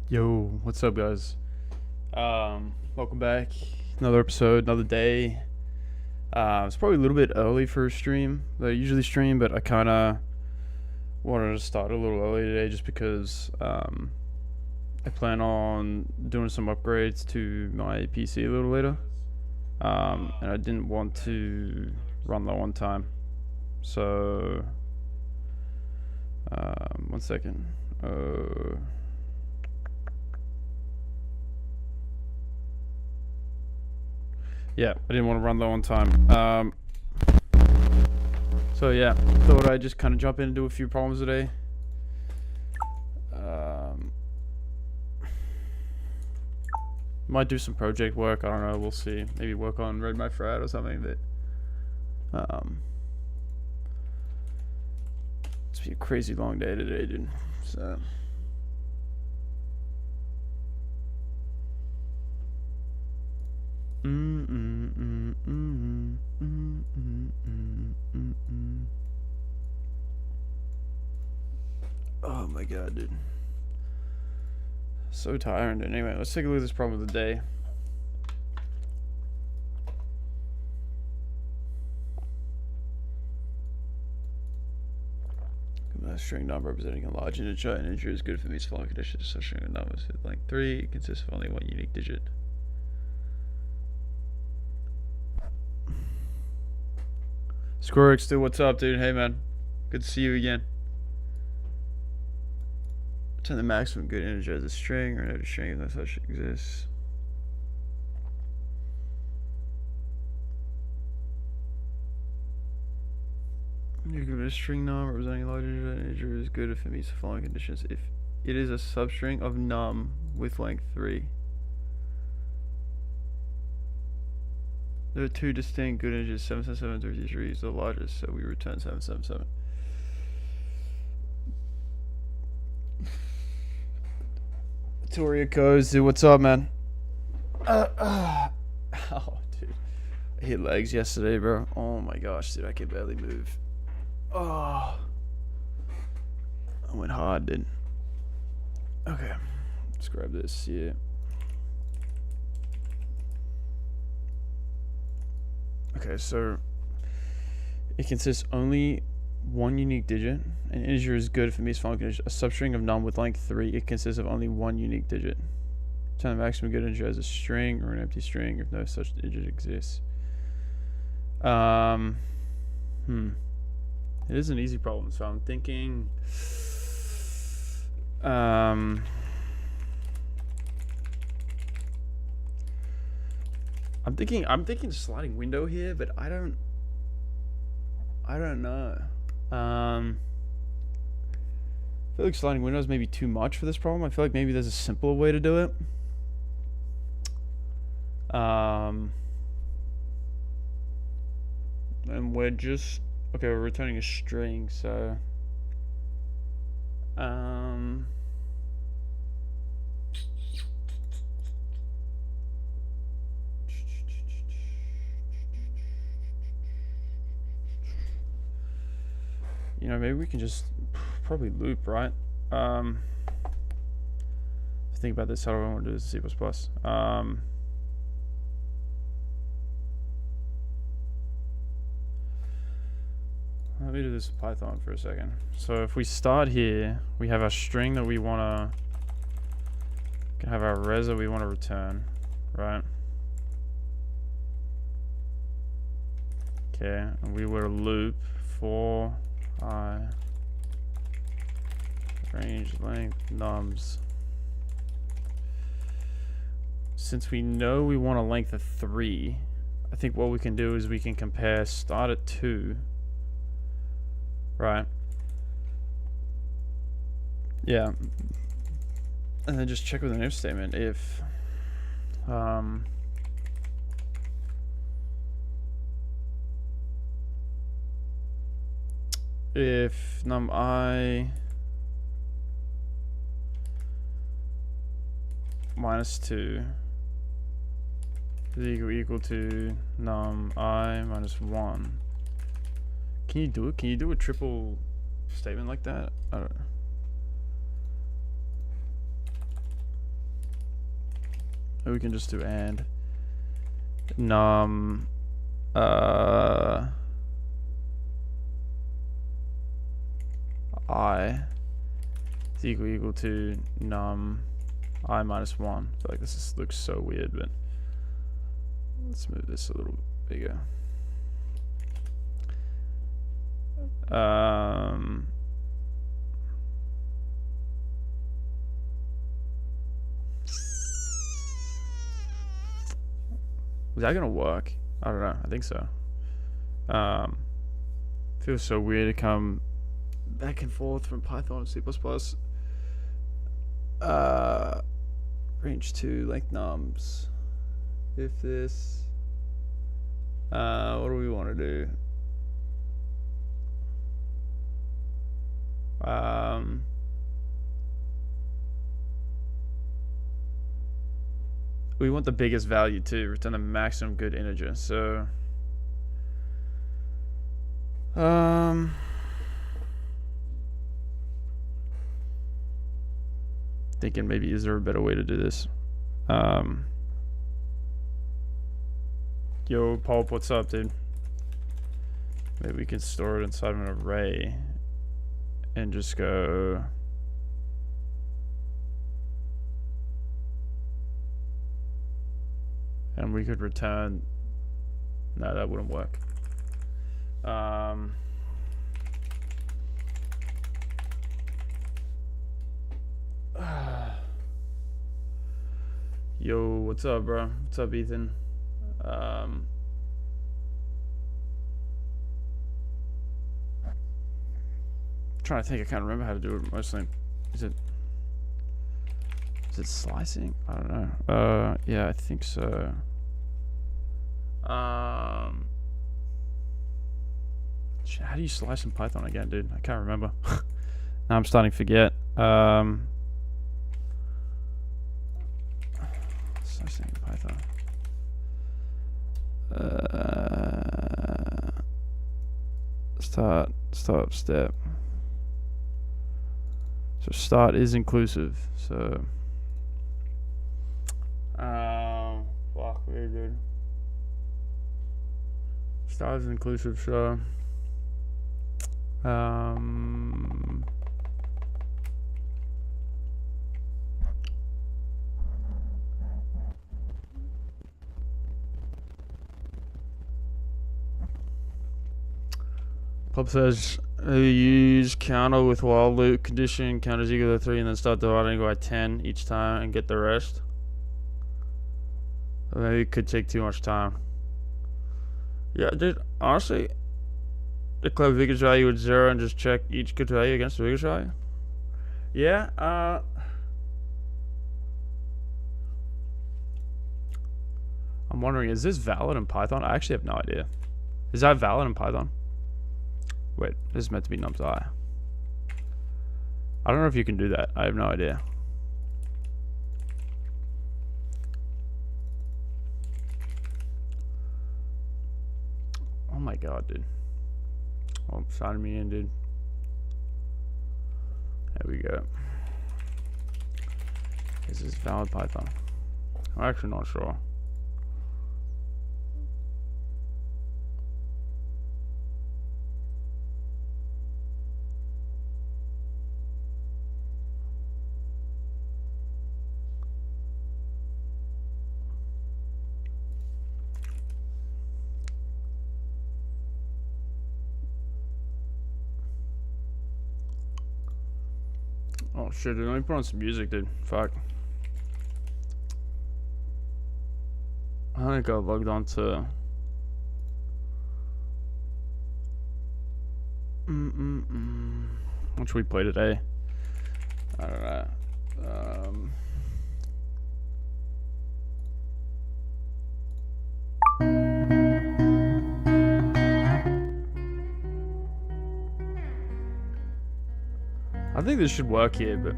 Yo, what's up, guys? Welcome back. Another episode, another day. It's probably a little bit early for a stream that I usually stream, but I kind of wanted to start a little early today just because I plan on doing some upgrades to my PC a little later, and I didn't want to run low on time. So, 1 second. Yeah, I didn't want to run low on time. So yeah, thought I'd just kind of jump in and do a few problems today. Might do some project work. I don't know. We'll see. Maybe work on Read My Frat or something. But it's been a crazy long day today, dude. So. Oh my god, dude. So tired. Anyway, let's take a look at this problem of the day. A string number representing a large integer. An integer is good for these following conditions. So string of numbers with length 3. It consists of only one unique digit. Squirrix, dude, what's up, dude? Hey, man. Good to see you again. Turn the maximum good integer as a string, or no string if no such exists. You give it a string num representing a large integer. An integer is good if it meets the following conditions. If it is a substring of num with length 3. There are two distinct good integers, 777 and 33 is the largest, so we return 777. Victoria Codes, dude, what's up, man? Oh, dude. I hit legs yesterday, bro. Oh my gosh, dude, I could barely move. Oh. I went hard, dude. Okay. Let's grab this, yeah. Okay, so it consists only one unique digit. An integer is good if it meets following condition. A substring of num with length 3. It consists of only one unique digit. Turn the maximum good integer as a string or an empty string if no such digit exists. It is an easy problem, so I'm thinking. I'm thinking sliding window here, but I don't know. I feel like sliding windows may be too much for this problem. I feel like maybe there's a simpler way to do it. And we're just okay. We're returning a string, so you know, maybe we can just probably loop, right? Think about this. How do I want to do this in C++? Let me do this in Python for a second. So if we start here, we have our string that we want to have our res that we want to return, right? Okay, and we were loop for I range length nums. Since we know we want a length of 3, I think what we can do is we can compare start at 2, right? Yeah, and then just check with an if statement if num I minus 2 is equal to num I minus 1. Can you do it? Can you do a triple statement like that? I don't know. we can just do and num I is equal to num I minus 1. I feel like this looks so weird, but let's move this a little bigger. Was that gonna work? I don't know. I think so. Feels so weird to come back and forth from Python to C++. Range 2 like nums. If this, what do we want to do? We want the biggest value to return the maximum good integer. So, thinking maybe is there a better way to do this? Yo, Pulp, what's up, dude? Maybe we can store it inside of an array and just go. And we could return. No, that wouldn't work. Yo, what's up, bro? What's up, Ethan? Trying to think. I can't remember how to do it mostly. Is it slicing? I don't know. Yeah, I think so. Shit, how do you slice in Python again, dude? I can't remember. Now I'm starting to forget. Slicing in Python. Start step. So start is inclusive. So fuck, very good. Start is inclusive. So Pub says use counter with while loop condition, counters equal to 3, and then start dividing by 10 each time and get the rest. Maybe it could take too much time. Yeah, dude, honestly, declare biggest value with 0 and just check each good value against the biggest value. Yeah, I'm wondering, is this valid in Python? I actually have no idea. Is that valid in Python? Wait, this is meant to be nums I. I don't know if you can do that. I have no idea. Oh my god, dude. Oh, signing me in, dude. There we go. Is this valid Python? I'm actually not sure. Oh shit, dude, let me put on some music, dude. Fuck. I think I logged on to what should we play today? I don't know. I think this should work here, but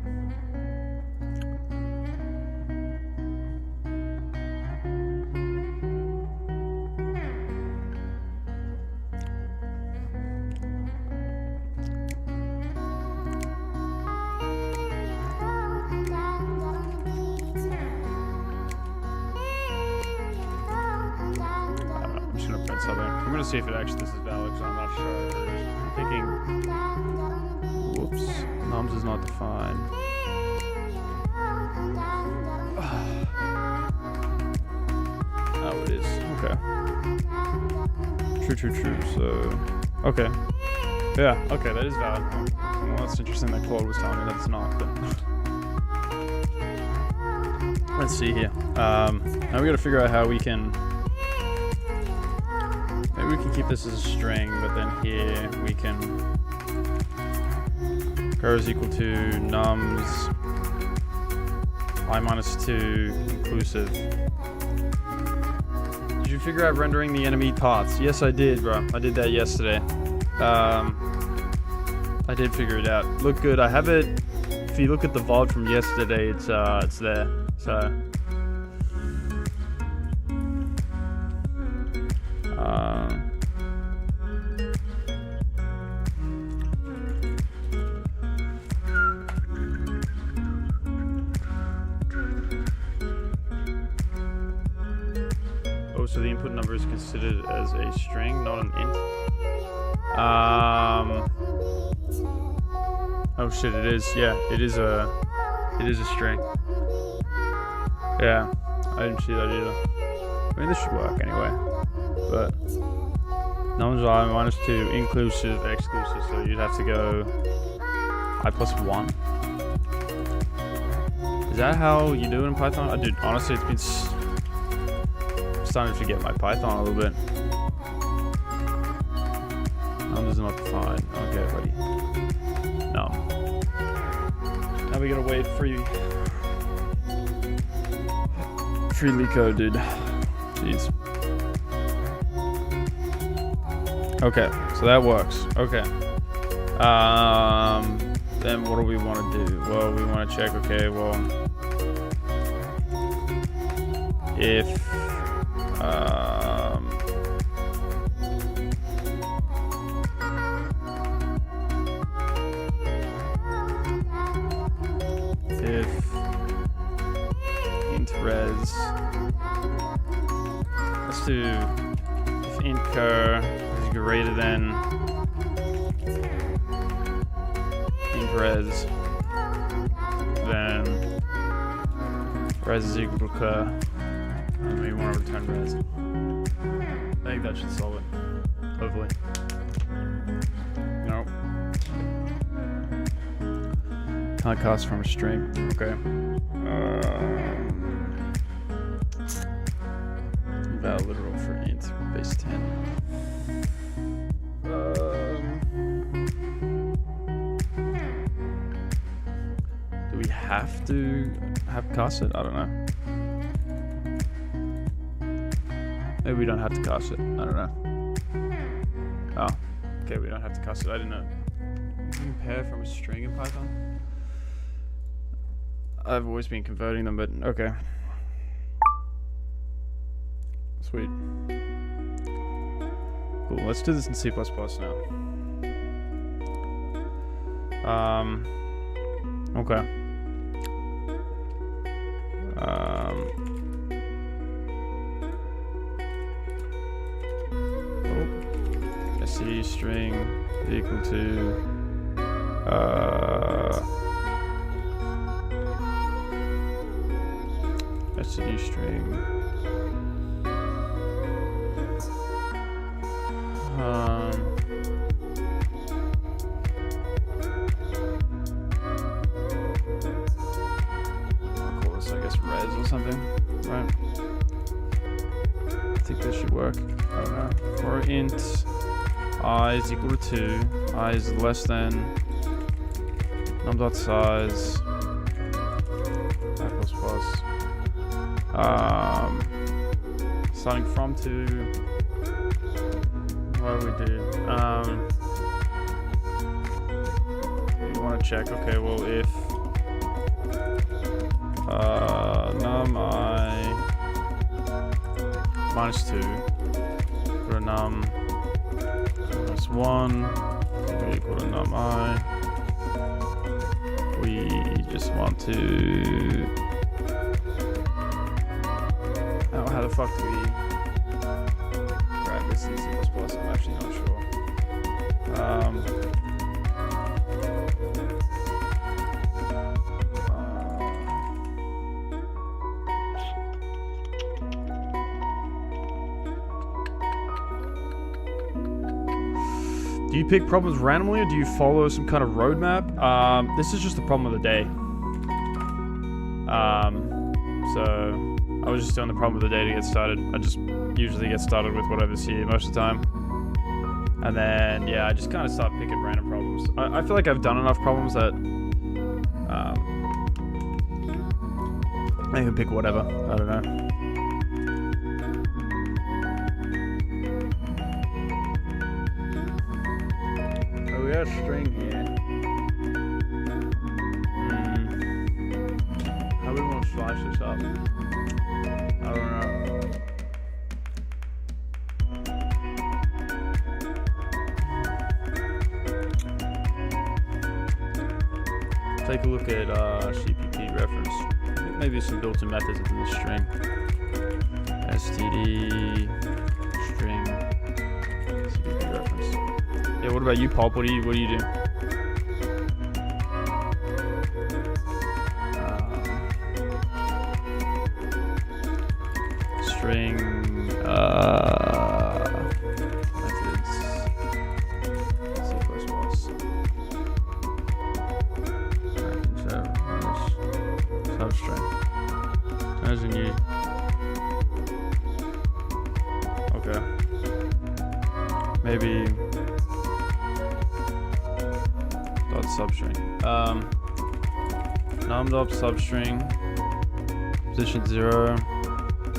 to see if it actually this is valid, because I'm not sure. I'm thinking, whoops, nums is not defined. Oh, it is. Okay. True. So, okay. Yeah, okay, that is valid. Well, that's interesting that Claude was telling me that it's not, but let's see here. Now we gotta figure out how we can, maybe we can keep this as a string, but then here we can, char is equal to nums I minus 2 inclusive. Did you figure out rendering the enemy parts? Yes, I did, bro. I did that yesterday. I did figure it out. Look good. I have it. If you look at the VOD from yesterday, it's there. So. Oh, so the input number is considered as a string, not an int. Oh shit, it is. Yeah, it is a string. Yeah, I didn't see that either. I mean, this should work anyway. But nums I minus 2 inclusive, exclusive. So you'd have to go I plus 1. Is that how you do it in Python? I did. Honestly, it's been starting to forget my Python a little bit. Nums not defined. Okay, buddy. No. Now we gotta wait for free Leetcode, dude. Jeez. Okay, so that works. Okay. Then what do we want to do? Well, we want to check. Okay, well, if int res, let's do if int char is greater than int res, then res is equal to char, and we want to return res. I think that should solve it, hopefully. Nope. Can't cast from a string. Okay. Val literal for int base 10. Do we have to have cast it? I don't know. Maybe we don't have to cast it. I don't know. Oh, okay, we don't have to cast it. I didn't know. Compare from a string in Python. I've always been converting them, but okay. Sweet. Cool, let's do this in C++ now. Okay. std string equal to std string I'll call this, I guess, res or something, right? I think this should work. I don't know. For int I is equal to 2, I is less than num.size I plus plus. Starting from 2. What do we do? We want to check. Okay, well, if num I minus 2 for num minus 1 equal to num I, we just want to. How the fuck do we grab like this in C++. I'm actually not sure. Do you pick problems randomly or do you follow some kind of roadmap? This is just the problem of the day. So I was just doing the problem of the day to get started. I just usually get started with whatever's here most of the time. And then, yeah, I just kind of start picking random problems. I feel like I've done enough problems that I can pick whatever. I don't know. Oh, we got a string here. How do we want to slice this up? I don't know. Take a look at CPP reference. I think maybe some built-in methods into the string. std string CPP reference. Yeah, what about you, Pulp? What do you do? String methods C++. Substring. As a new. Okay. Maybe dot substring. Num.dot substring. Position 0.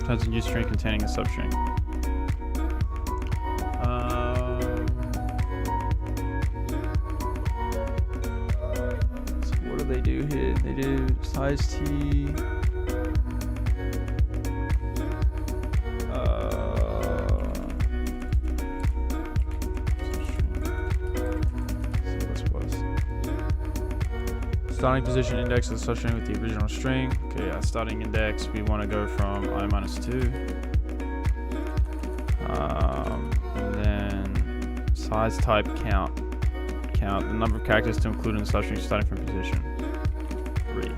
Turns a new string containing a substring. So what do they do here? They do size t. Starting position index of the substring with the original string. Okay, yeah, starting index, we want to go from I-2. And then size type count. Count the number of characters to include in the substring starting from position 3.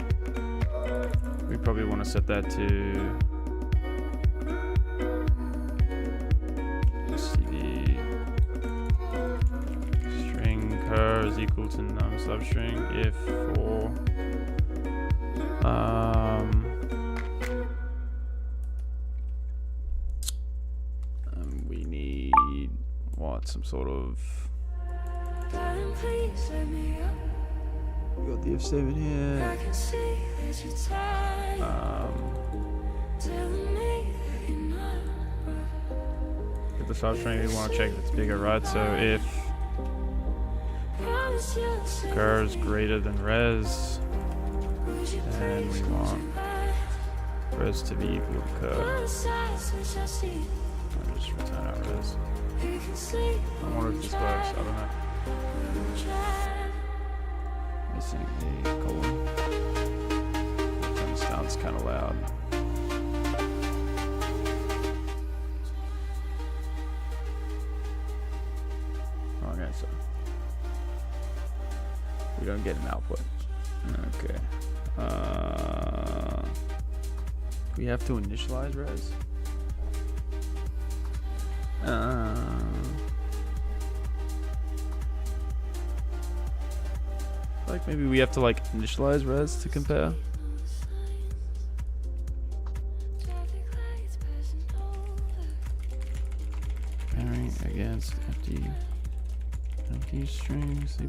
We probably want to set that to std string cur is equal to num substring if for we need what, some sort of, we got the if statement here. Get the substring, we want to check if it's bigger, right? So if cur is greater than res, and we want res to be equal to cur. I'll just return out res. I wonder if this works, I don't know. Missing the column. That sounds kind of loud. Okay, so we don't get an output. Okay. We have to initialize res. Like maybe we have to like initialize res to compare. Comparing against empty string C++.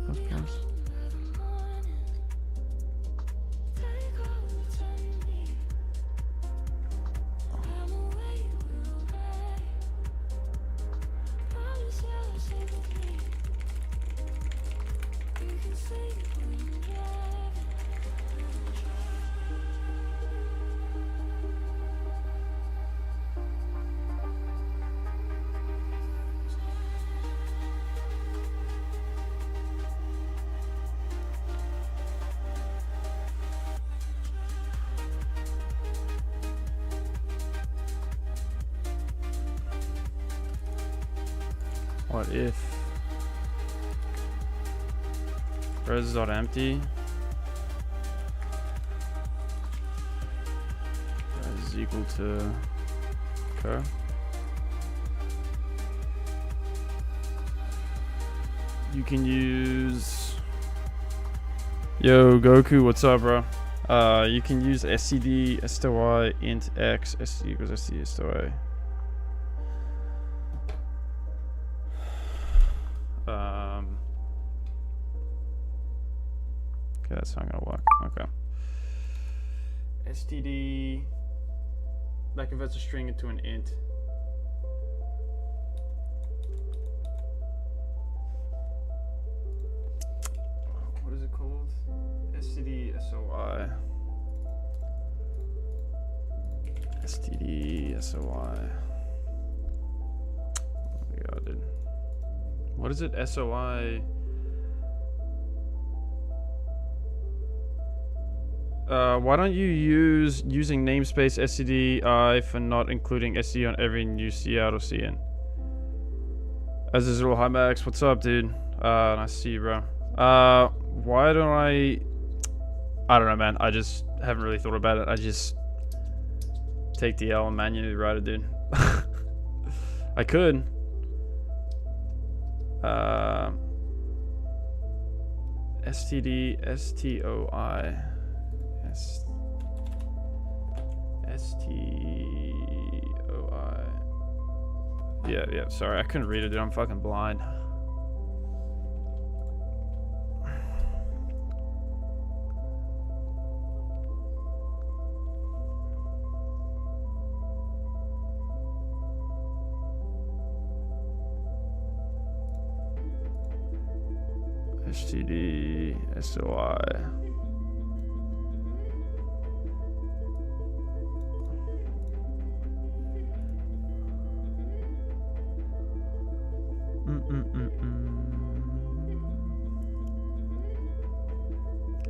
What if res.empty is equal to cur? You can use yo Goku, what's up, bro? You can use std stoy int x std equals std stoy. Okay, that's not gonna work. Okay. std that converts a string into an int. What is it called? std soy. std soy. Oh my god, dude. What is it? SOI. Why don't you use using namespace stdi for not including std on every new cout or cin? As is real, hi Max, what's up, dude? Nice to see you, bro. Why don't I don't know, man. I just haven't really thought about it. I just take the L and manually write it, dude. I could. std stoi stoi. Yeah, sorry, I couldn't read it, dude. I'm fucking blind. std soy.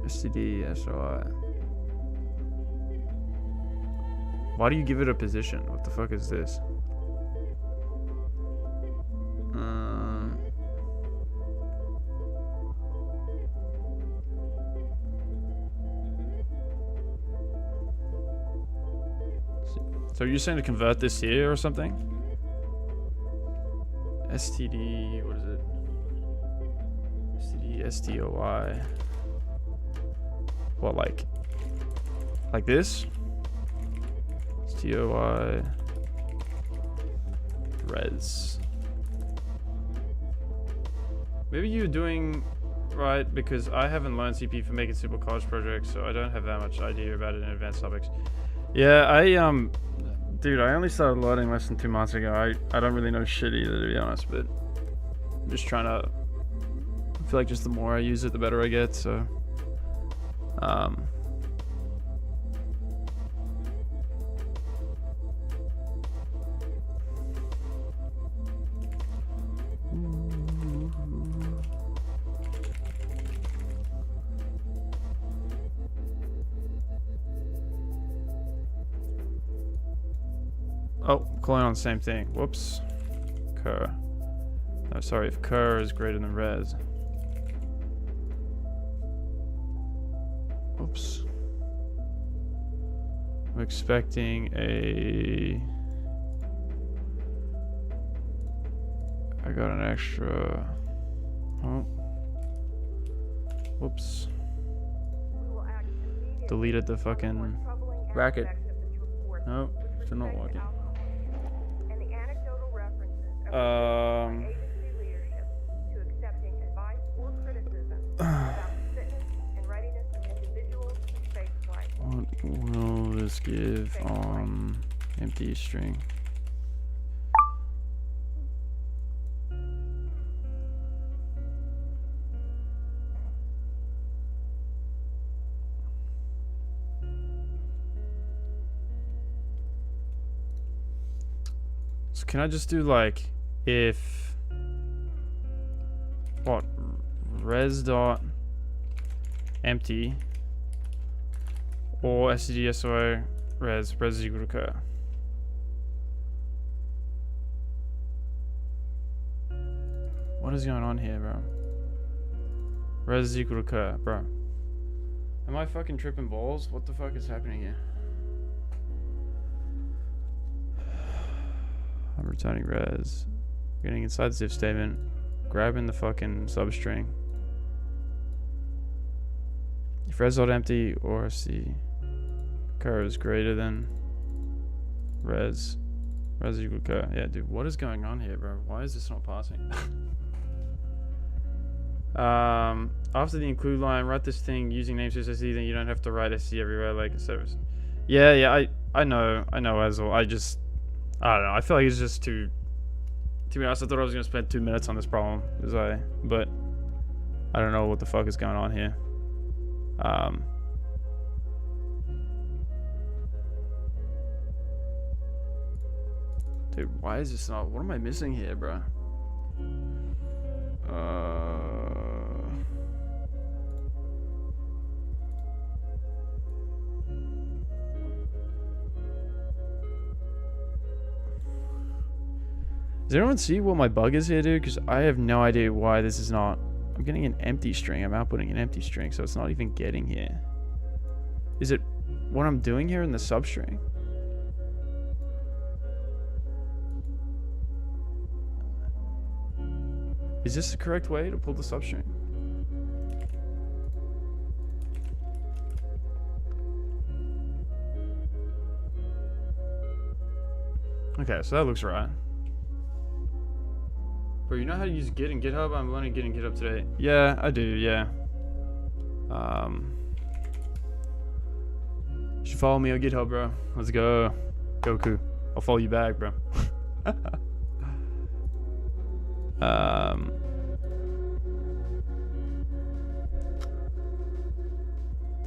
std soy. Why do you give it a position? What the fuck is this? So you're saying to convert this here or something? std, what is it? std stoi. What, like this? stoi res. Maybe you're doing right because I haven't learned CP for making simple college projects, so I don't have that much idea about it in advanced topics. Yeah, dude, I only started learning less than 2 months ago. I don't really know shit either, to be honest, but I'm just trying to, I feel like just the more I use it, the better I get, so. Oh, calling on the same thing. Whoops. Cur. No, sorry, if cur is greater than res. Oops. I'm expecting a... I got an extra... Oh. Whoops. Deleted the fucking bracket. Nope, still not working. What will this give on empty string? So can I just do like if what res dot empty or std soy res is equal to cur. what is going on here, bro? Res is equal to cur, bro. Am I fucking tripping balls? What the fuck is happening here? I'm returning res. Getting inside this if statement. Grabbing the fucking substring. If res not empty or if the cur is greater than res. Res is equal to cur. Yeah, dude, what is going on here, bro? Why is this not passing? After the include line, write this thing using namespace SC, then you don't have to write SC everywhere like a service. Yeah, I know as well. I don't know. I feel like it's just too. To be honest, I thought I was gonna spend 2 minutes on this problem, but I don't know what the fuck is going on here. Dude, why is this not? What am I missing here, bro? Does anyone see what my bug is here, dude? Because I have no idea why this is not... I'm getting an empty string. I'm outputting an empty string, so it's not even getting here. Is it what I'm doing here in the substring? Is this the correct way to pull the substring? Okay, so that looks right. Bro, you know how to use Git and GitHub? I'm learning Git and GitHub today. Yeah, I do, yeah. You should follow me on GitHub, bro. Let's go. Goku. I'll follow you back, bro.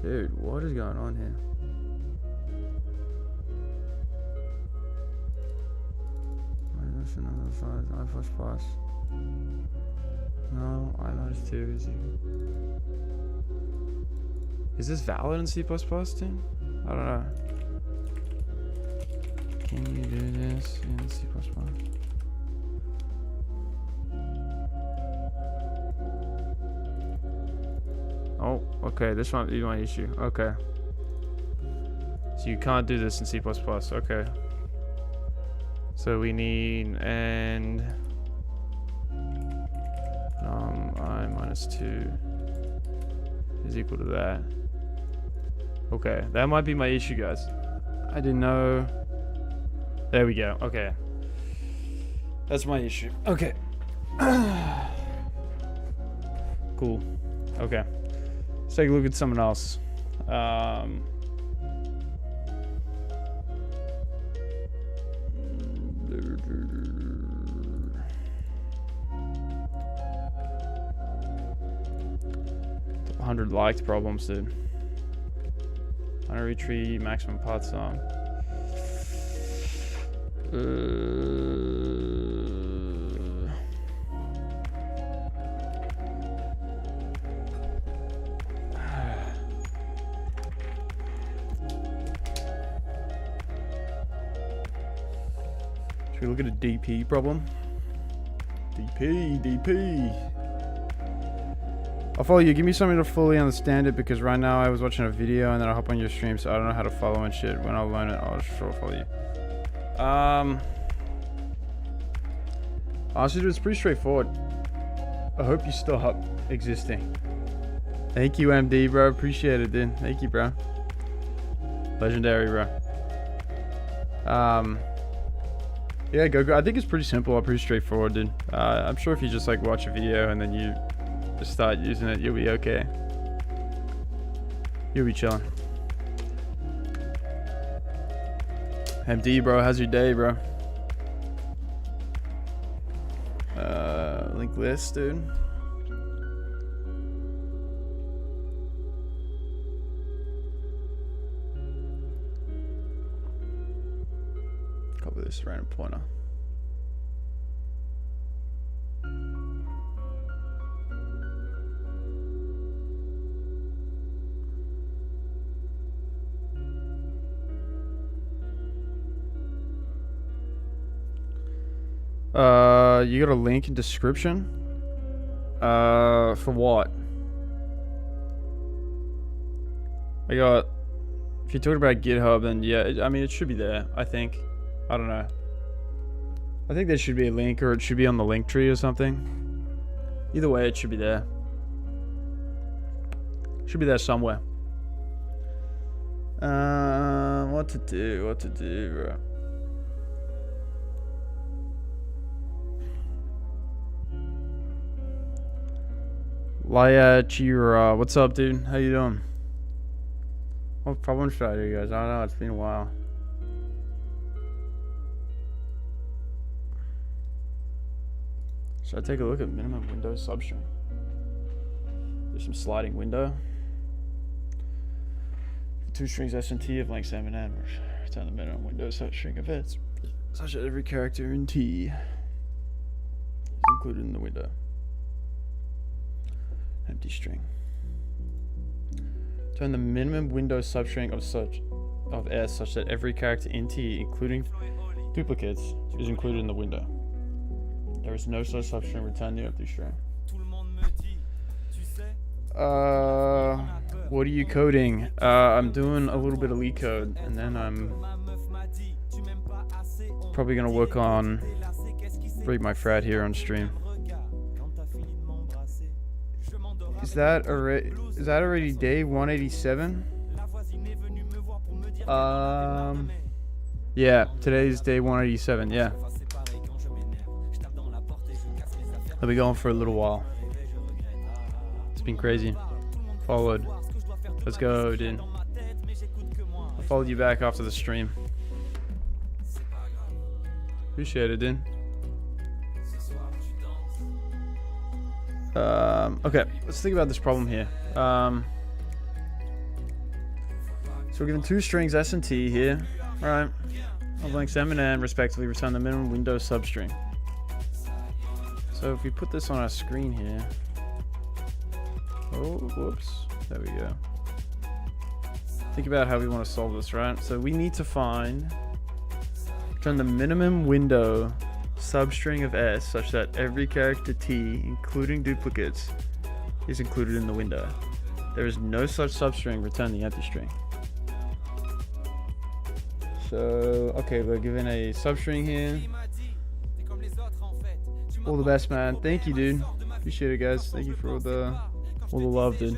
Dude, what is going on here? I++. No, I-2 is this valid in C++, dude? I don't know. Can you do this in C++? Oh, okay, this might be my issue. Okay. So you can't do this in C++, okay. So we need and I-2 is equal to that. Okay, that might be my issue, guys. I didn't know. There we go. Okay. That's my issue. Okay. Cool. Okay. Let's take a look at someone else. $100 liked problems, dude. Binary tree, maximum part sum. Should we look at a DP problem? DP. I'll follow you. Give me something to fully understand it, because right now I was watching a video and then I hop on your stream, so I don't know how to follow and shit. When I learn it, I'll sure follow you. Honestly, dude, it's pretty straightforward. I hope you stop existing. Thank you, MD, bro. Appreciate it, dude. Thank you, bro. Legendary, bro. Yeah, go. I think it's pretty simple. Pretty straightforward, dude. I'm sure if you just like watch a video and then you just start using it, you'll be okay. You'll be chilling. MD, bro, how's your day, bro? Link list, dude. Copy this random pointer. You got a link in description? For what? I got, if you're talking about GitHub, then yeah, I mean, it should be there, I think. I don't know. I think there should be a link, or it should be on the link tree or something. Either way, it should be there. Should be there somewhere. What to do, bro? Laya Chira, what's up, dude? How you doing? What problem should I do, guys? I don't know, it's been a while. Should I take a look at minimum window substring? There's some sliding window. 2 strings S&T of length M&M. Return the minimum window substring of S, such that every character in T is included in the window. Empty string. Turn the minimum window substring of S such that every character in T, including duplicates, is included in the window. There is no such substring. Return the empty string. What are you coding? I'm doing a little bit of Leetcode, and then I'm probably gonna work on break my frat here on stream. Is that already day 187? Yeah, today's day 187. Yeah, I'll be going for a little while. It's been crazy. Followed. Let's go, dude. I followed you back after the stream. Appreciate it, dude. Okay, let's think about this problem here. So we're given 2 strings S and T here, right? Of lengths M and N respectively. Return the minimum window substring. So if we put this on our screen here. Oh, whoops. There we go. Think about how we want to solve this, right? So we need to turn the minimum window substring of S such that every character T, including duplicates, is included in the window. There is no such substring. Return the empty string. So, okay, we're given a substring here. All the best, man. Thank you, dude. Appreciate it, guys. Thank you for all the love, dude.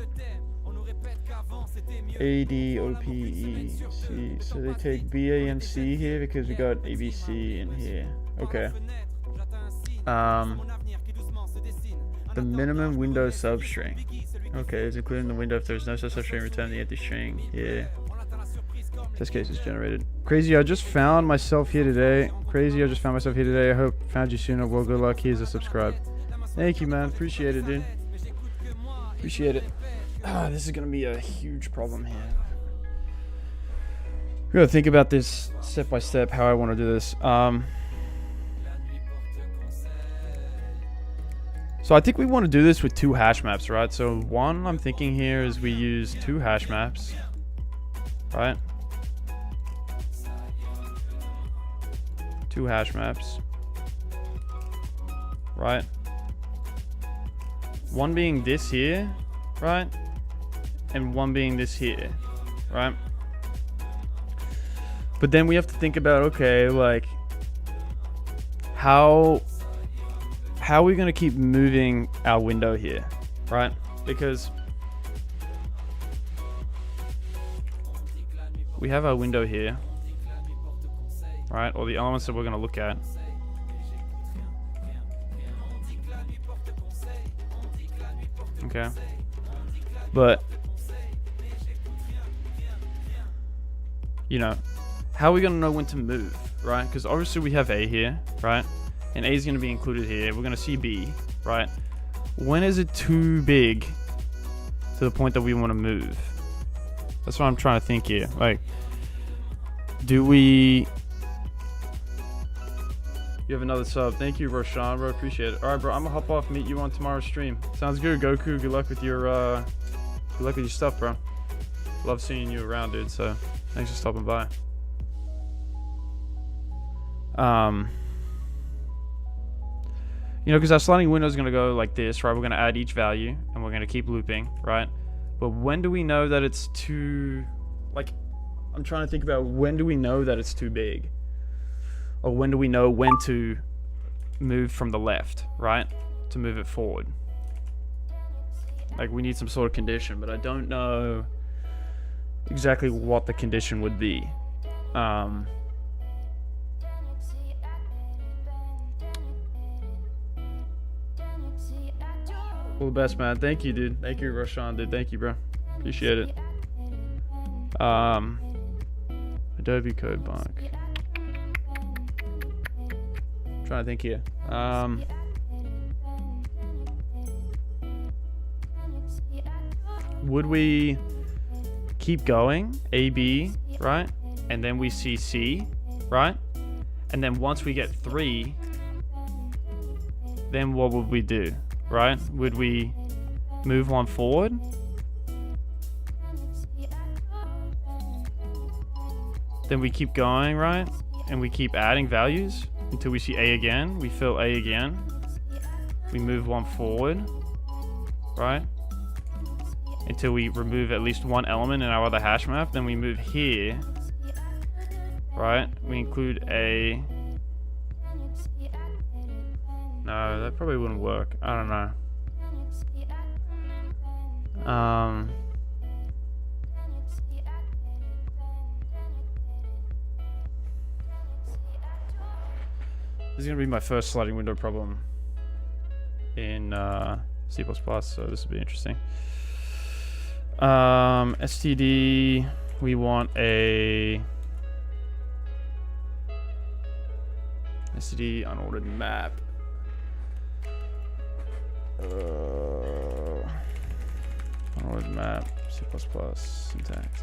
A, D, O, P, E, C. So they take B, A, and C here because we got A, B, C in here. Okay. The minimum window substring. Okay, it's included in the window if there's no such substring. Return the empty string here. Test case is generated. Crazy, I just found myself here today. I hope found you sooner. Well, good luck. Here's a subscribe. Thank you, man. Appreciate it, dude. Appreciate it. This is gonna be a huge problem here. We gotta think about this step by step, how I want to do this. So I think we want to do this with 2 hash maps, right? So one I'm thinking here is we use 2 hash maps, right? 2 hash maps, right? One being this here, right? And one being this here, right? But then we have to think about, okay, like how are we going to keep moving our window here, right? Because we have our window here, right? Or the elements that we're going to look at. Okay. But, you know, how are we going to know when to move, right? Because obviously we have A here, right? And A is going to be included here. We're going to see B, right? When is it too big to the point that we want to move? That's what I'm trying to think here. Like, do we... You have another sub. Thank you, Roshan, bro. Appreciate it. All right, bro. I'm going to hop off. Meet you on tomorrow's stream. Sounds good, Goku. Good luck with your stuff, bro. Love seeing you around, dude. So, thanks for stopping by. You know, because our sliding window is going to go like this, right? We're going to add each value, and we're going to keep looping, right? But when do we know that it's too... Like, I'm trying to think about when do we know that it's too big? Or when do we know when to move from the left, right? To move it forward. Like, we need some sort of condition, but I don't know exactly what the condition would be. All the best, man. Thank you, dude. Thank you, Roshan, dude. Thank you, bro. Appreciate it. Adobe Code Bank. Trying to think here. Would we keep going? A, B, right? And then we see C, right? And then once we get 3, then what would we do? Right? Would we move one forward? Then we keep going, right? And we keep adding values until we see A again. We fill A again. We move one forward, right? Until we remove at least one element in our other hash map. Then we move here, right? We include A. No, that probably wouldn't work. I don't know. This is gonna be my first sliding window problem in C++, so this will be interesting. STD, we want a STD unordered map. Unordered map, C++ syntax.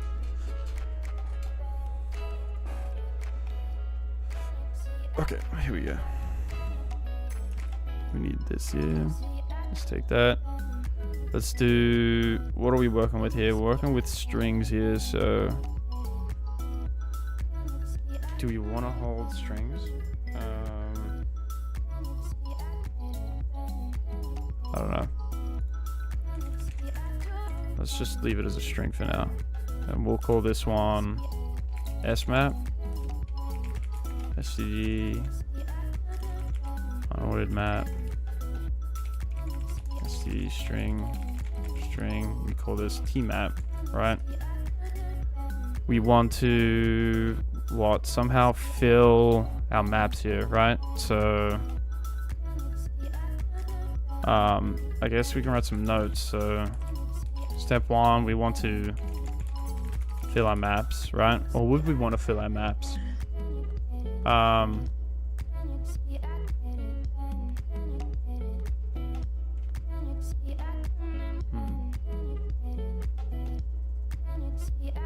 Okay, here we go. We need this here. Let's take that. Let's do... What are we working with here? We're working with strings here, so... Do we want to hold strings? I don't know. Let's just leave it as a string for now. And we'll call this one smap. std unordered map. std string. We call this tmap, right? We want to somehow fill our maps here, right? So I guess we can write some notes. So step 1, we want to fill our maps, right? Or would we want to fill our maps?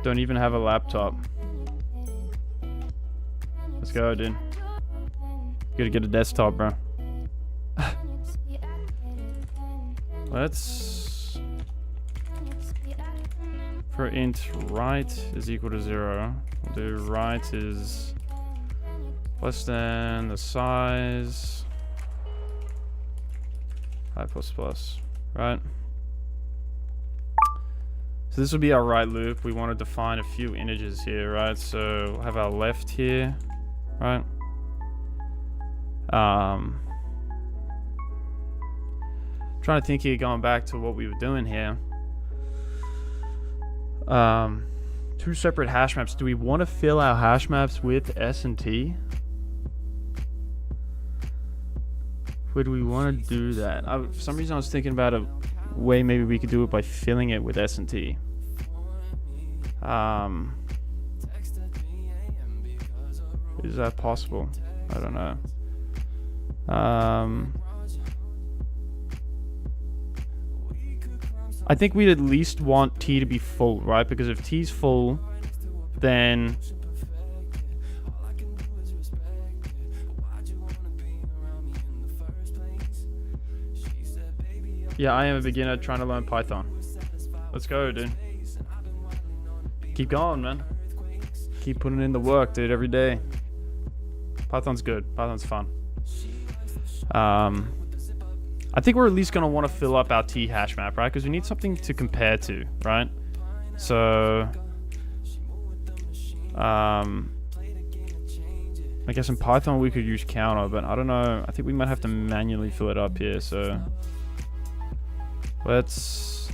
Don't even have a laptop. Let's go, dude. Gotta get a desktop, bro. Let's... For int right is equal to 0, we'll do right is less than the size I plus plus, right? So this will be our right loop. We want to define a few integers here, right? So we'll have our left here, right? Trying to think here, going back to what we were doing here. 2 separate hash maps. Do we want to fill our hash maps with S and T? Would we want to do that? For some reason I was thinking about a way maybe we could do it by filling it with S and T. Is that possible? I don't know. I think we'd at least want T to be full, right? Because if T's full, then yeah, I am a beginner trying to learn Python. Let's go, dude. Keep going, man. Keep putting in the work, dude, every day. Python's good. Python's fun. I think we're at least going to want to fill up our T hash map, right? Because we need something to compare to, right? So, I guess in Python we could use counter, but I don't know. I think we might have to manually fill it up here. So let's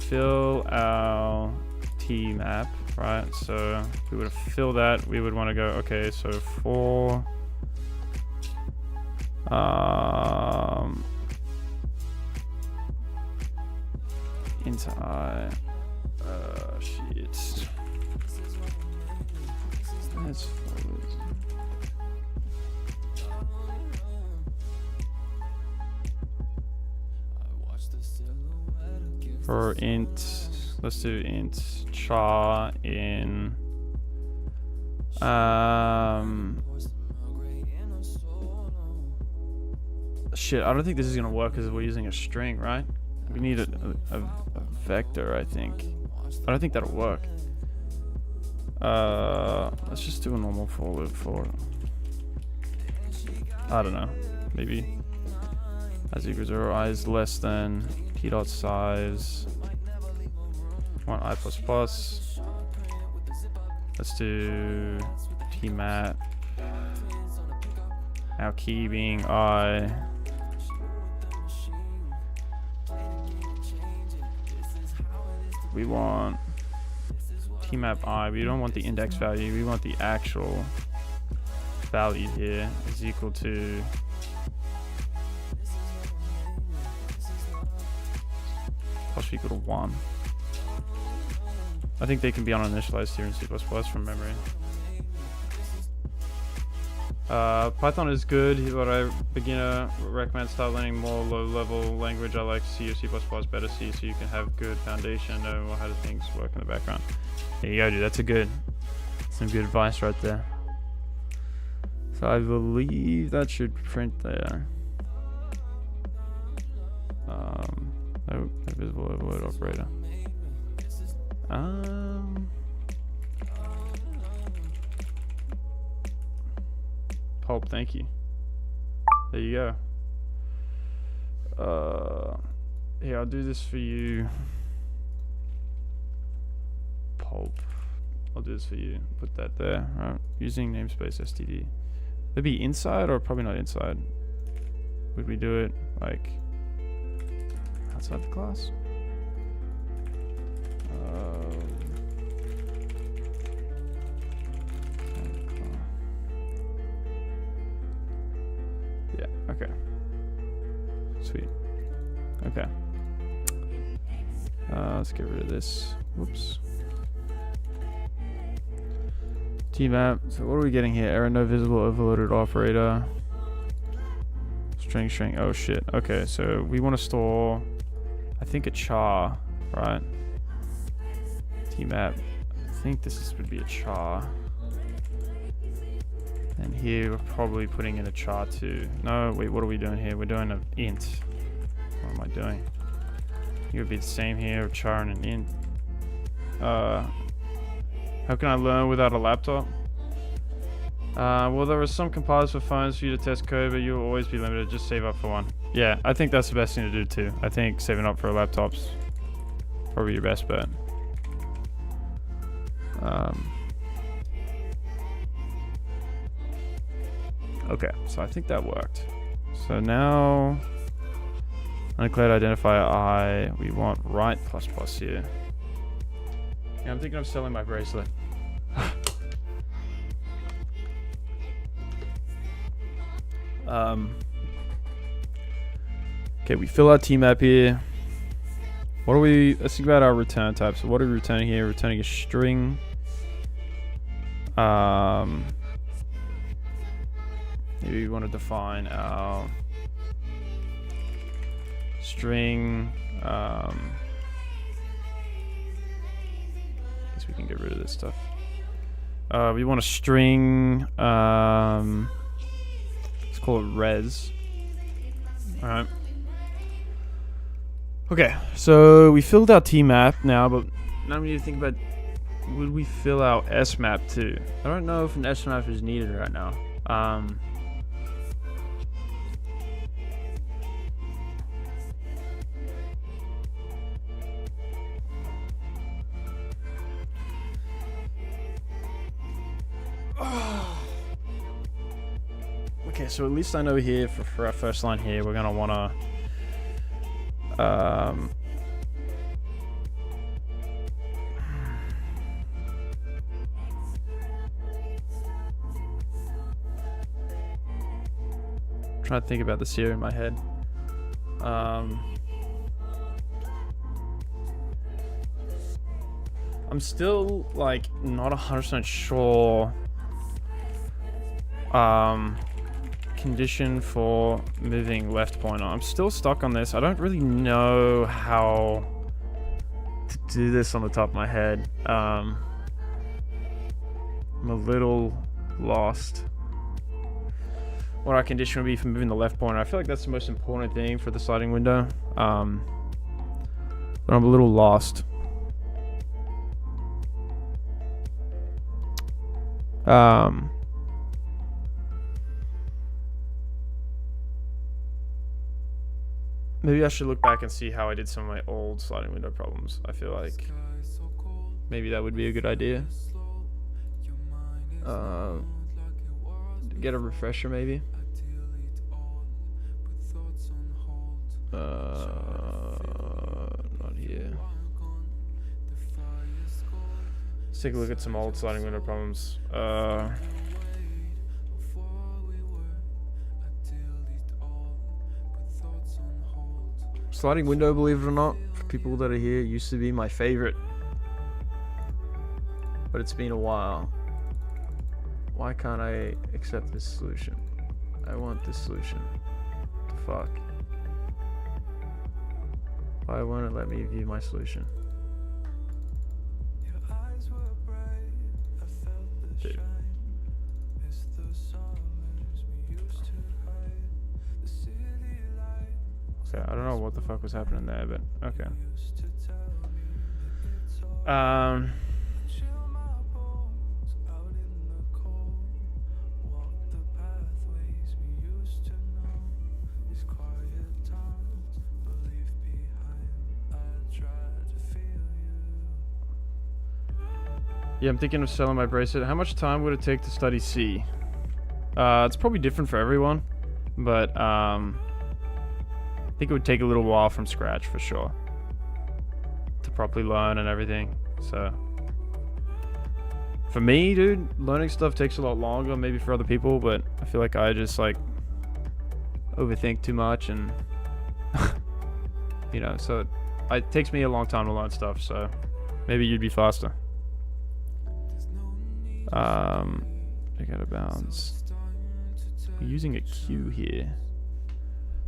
fill our T map, right? So if we would have filled that, we would want to go, okay, so for int I, shit. Let's for int, let's do int char in shit, I don't think this is gonna work because we're using a string, right? We need a vector, I think. I don't think that'll work. Let's just do a normal for loop for, I don't know, maybe as equals 0, I is less than p dot size, want I plus plus. Let's do t map, our key being I. We want t map I, we don't want the index value, we want the actual value here is equal to plus equal to 1. I think they can be uninitialized here in C++ from memory. Python is good, but I beginner recommend start learning more low-level language. I like C or C++ better C, so you can have good foundation, know how things work in the background. There you go, dude. That's some good advice right there. So I believe that should print there. No visible overload operator. Pulp, thank you. There you go. Here, I'll do this for you. Pulp. I'll do this for you. Put that there. Alright. Using namespace std. Would it be inside or probably not inside? Would we do it like outside the class? Yeah, okay. Sweet. Okay. Let's get rid of this. Whoops. Tmap. So what are we getting here? Error no visible overloaded operator. String. Oh shit. Okay, so we want to store, I think, a char, right? Tmap. I think this would be a char. And here we're probably putting in a char too. No, wait, what are we doing here? We're doing an int. What am I doing? It would be the same here, a char and an int. How can I learn without a laptop? Well, there are some compilers for phones for you to test code, but you'll always be limited. Just save up for one. Yeah, I think that's the best thing to do too. I think saving up for a laptop's probably your best bet. Okay, so I think that worked. So now, unclaimed identifier I, we want right plus plus here. Yeah, I'm thinking of selling my bracelet. Okay, we fill our tmap here. What are we, let's think about our return type. So what are we returning here? Returning a string. Maybe we want to define our string. I guess we can get rid of this stuff. We want a string. Let's call it res. All right. Okay, so we filled out tmap now, but now we need to think about, would we fill out smap too? I don't know if an smap is needed right now. Okay, so at least I know here for our first line here, we're gonna wanna trying to think about this here in my head. I'm still like not 100% sure condition for moving left pointer. I'm still stuck on this. I don't really know how to do this on the top of my head. I'm a little lost what our condition would be for moving the left pointer. I feel like that's the most important thing for the sliding window, but I'm a little lost. Maybe I should look back and see how I did some of my old sliding window problems. I feel like maybe that would be a good idea. Get a refresher maybe. Not here. Let's take a look at some old sliding window problems. Sliding window, believe it or not, for people that are here, used to be my favorite. But it's been a while. Why can't I accept this solution? I want this solution. What the fuck? Why won't it let me view my solution? Dude. Okay, I don't know what the fuck was happening there, but okay. Yeah, I'm thinking of selling my bracelet. How much time would it take to study C? It's probably different for everyone, but I think it would take a little while from scratch for sure to properly learn and everything. So for me, dude, learning stuff takes a lot longer, maybe for other people, but I feel like I just like overthink too much, and you know, so it takes me a long time to learn stuff. So maybe you'd be faster. Pick out of bounds. We're using a Q here.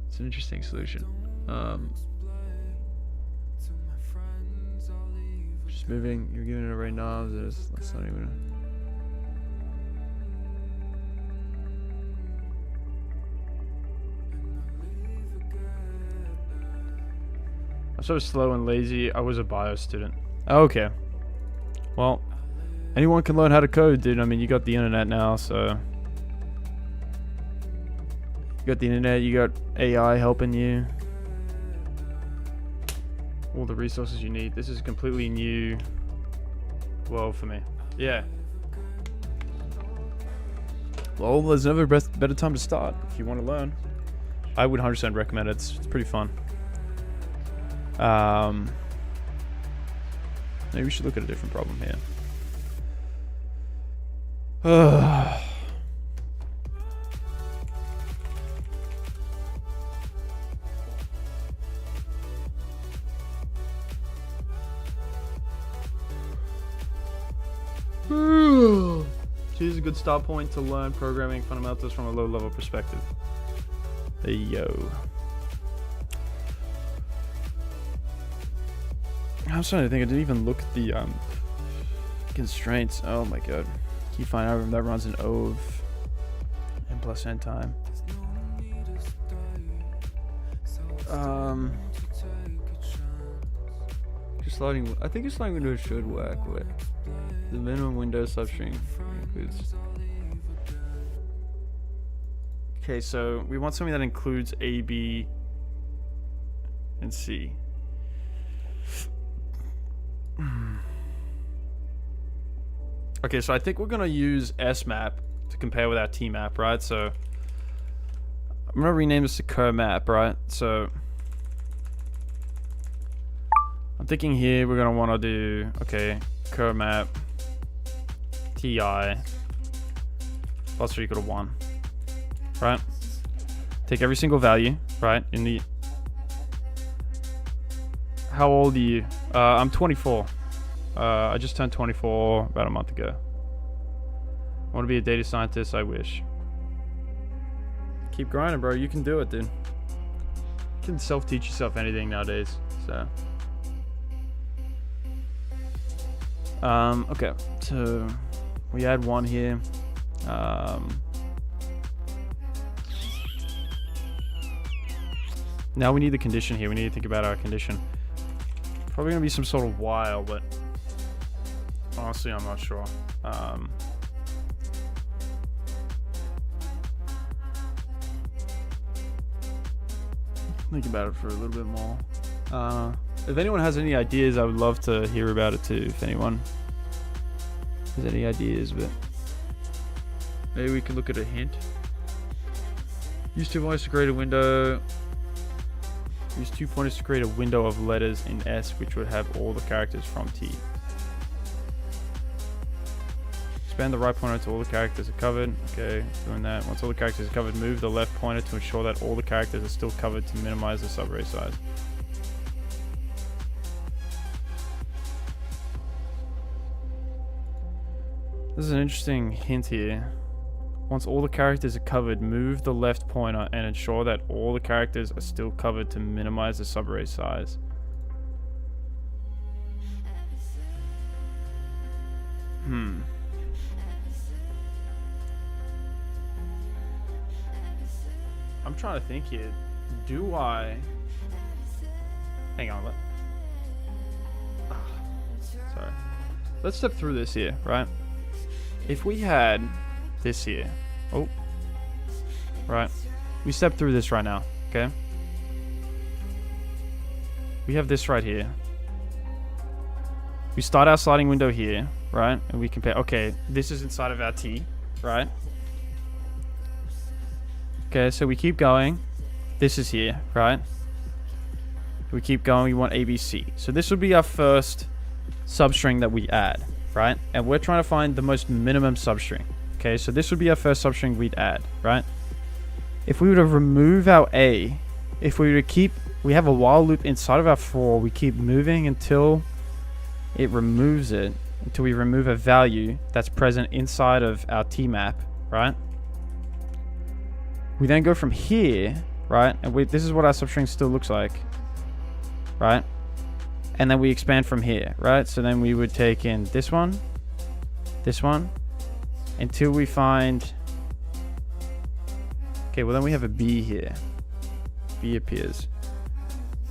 It's an interesting solution. Just moving. You're giving it right now. That's not even. I'm so slow and lazy. I was a bio student. Okay. Well, anyone can learn how to code, dude. I mean, you got the internet now, so you got the internet, you got AI helping you. All the resources you need. This is a completely new world for me. Yeah. Well, there's never a better time to start if you want to learn. I would 100% recommend it. It's pretty fun. Maybe we should look at a different problem here. Here's a good start point to learn programming fundamentals from a low-level perspective. Hey, yo. I'm starting to think I didn't even look at the constraints. Oh my god. Key find algorithm that runs in O of n plus n time. Just sliding. I think a sliding window should work with the minimum window substring includes. Okay, so we want something that includes A, B, and C. Okay, so I think we're gonna use S map to compare with our T map, right? So I'm gonna rename this to cur map, right? So I'm thinking here we're gonna want to do, okay, cur map ti plus or equal to 1, right? Take every single value, right? In the, how old are you? I'm 24. I just turned 24 about a month ago. I want to be a data scientist, I wish. Keep grinding, bro. You can do it, dude. You can self-teach yourself anything nowadays, so. Okay, so we add 1 here. Now we need the condition here. We need to think about our condition. Probably gonna be some sort of while, but honestly, I'm not sure. Think about it for a little bit more. If anyone has any ideas, I would love to hear about it too. If anyone has any ideas, but maybe we can look at a hint. Use 2 pointers to create a window. Use 2 pointers to create a window of letters in S, which would have all the characters from T. Expand the right pointer to all the characters are covered. Okay, doing that. Once all the characters are covered, move the left pointer to ensure that all the characters are still covered to minimize the subarray size. This is an interesting hint here. Once all the characters are covered, move the left pointer and ensure that all the characters are still covered to minimize the subarray size. I'm trying to think here. Do I... Hang on. Sorry. Let's step through this here, right? If we had this here. Oh. Right. We step through this right now, okay? We have this right here. We start our sliding window here, right? And we compare. Okay, this is inside of our T, right? Okay, so we keep going. This is here, right? We keep going. We want ABC. So this would be our first substring that we add, right? And we're trying to find the most minimum substring. Okay, so this would be our first substring we'd add, right? If we were to remove our A, if we were to keep, we have a while loop inside of our for, we keep moving until it removes it, until we remove a value that's present inside of our T map, right? We then go from here, right? And this is what our substring still looks like, right? And then we expand from here, right? So then we would take in this one, until we find, okay, well then we have a B here. B appears.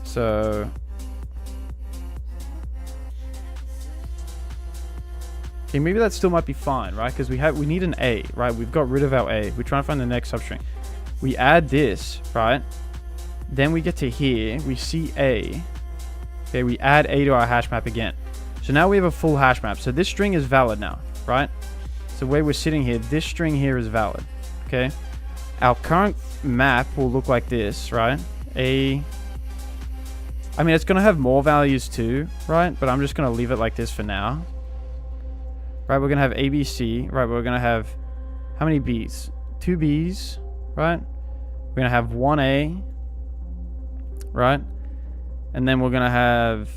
So, okay, maybe that still might be fine, right? Because we need an A, right? We've got rid of our A. We're trying to find the next substring. We add this, right? Then we get to here, we see A. Okay, we add A to our hash map again. So now we have a full hash map. So this string is valid now, right? So where we're sitting here, this string here is valid, okay? Our current map will look like this, right? I mean, it's gonna have more values too, right? But I'm just gonna leave it like this for now. Right, we're gonna have ABC, right? We're gonna have, how many B's? 2 B's, right? We're gonna have 1 A, right? And then we're gonna have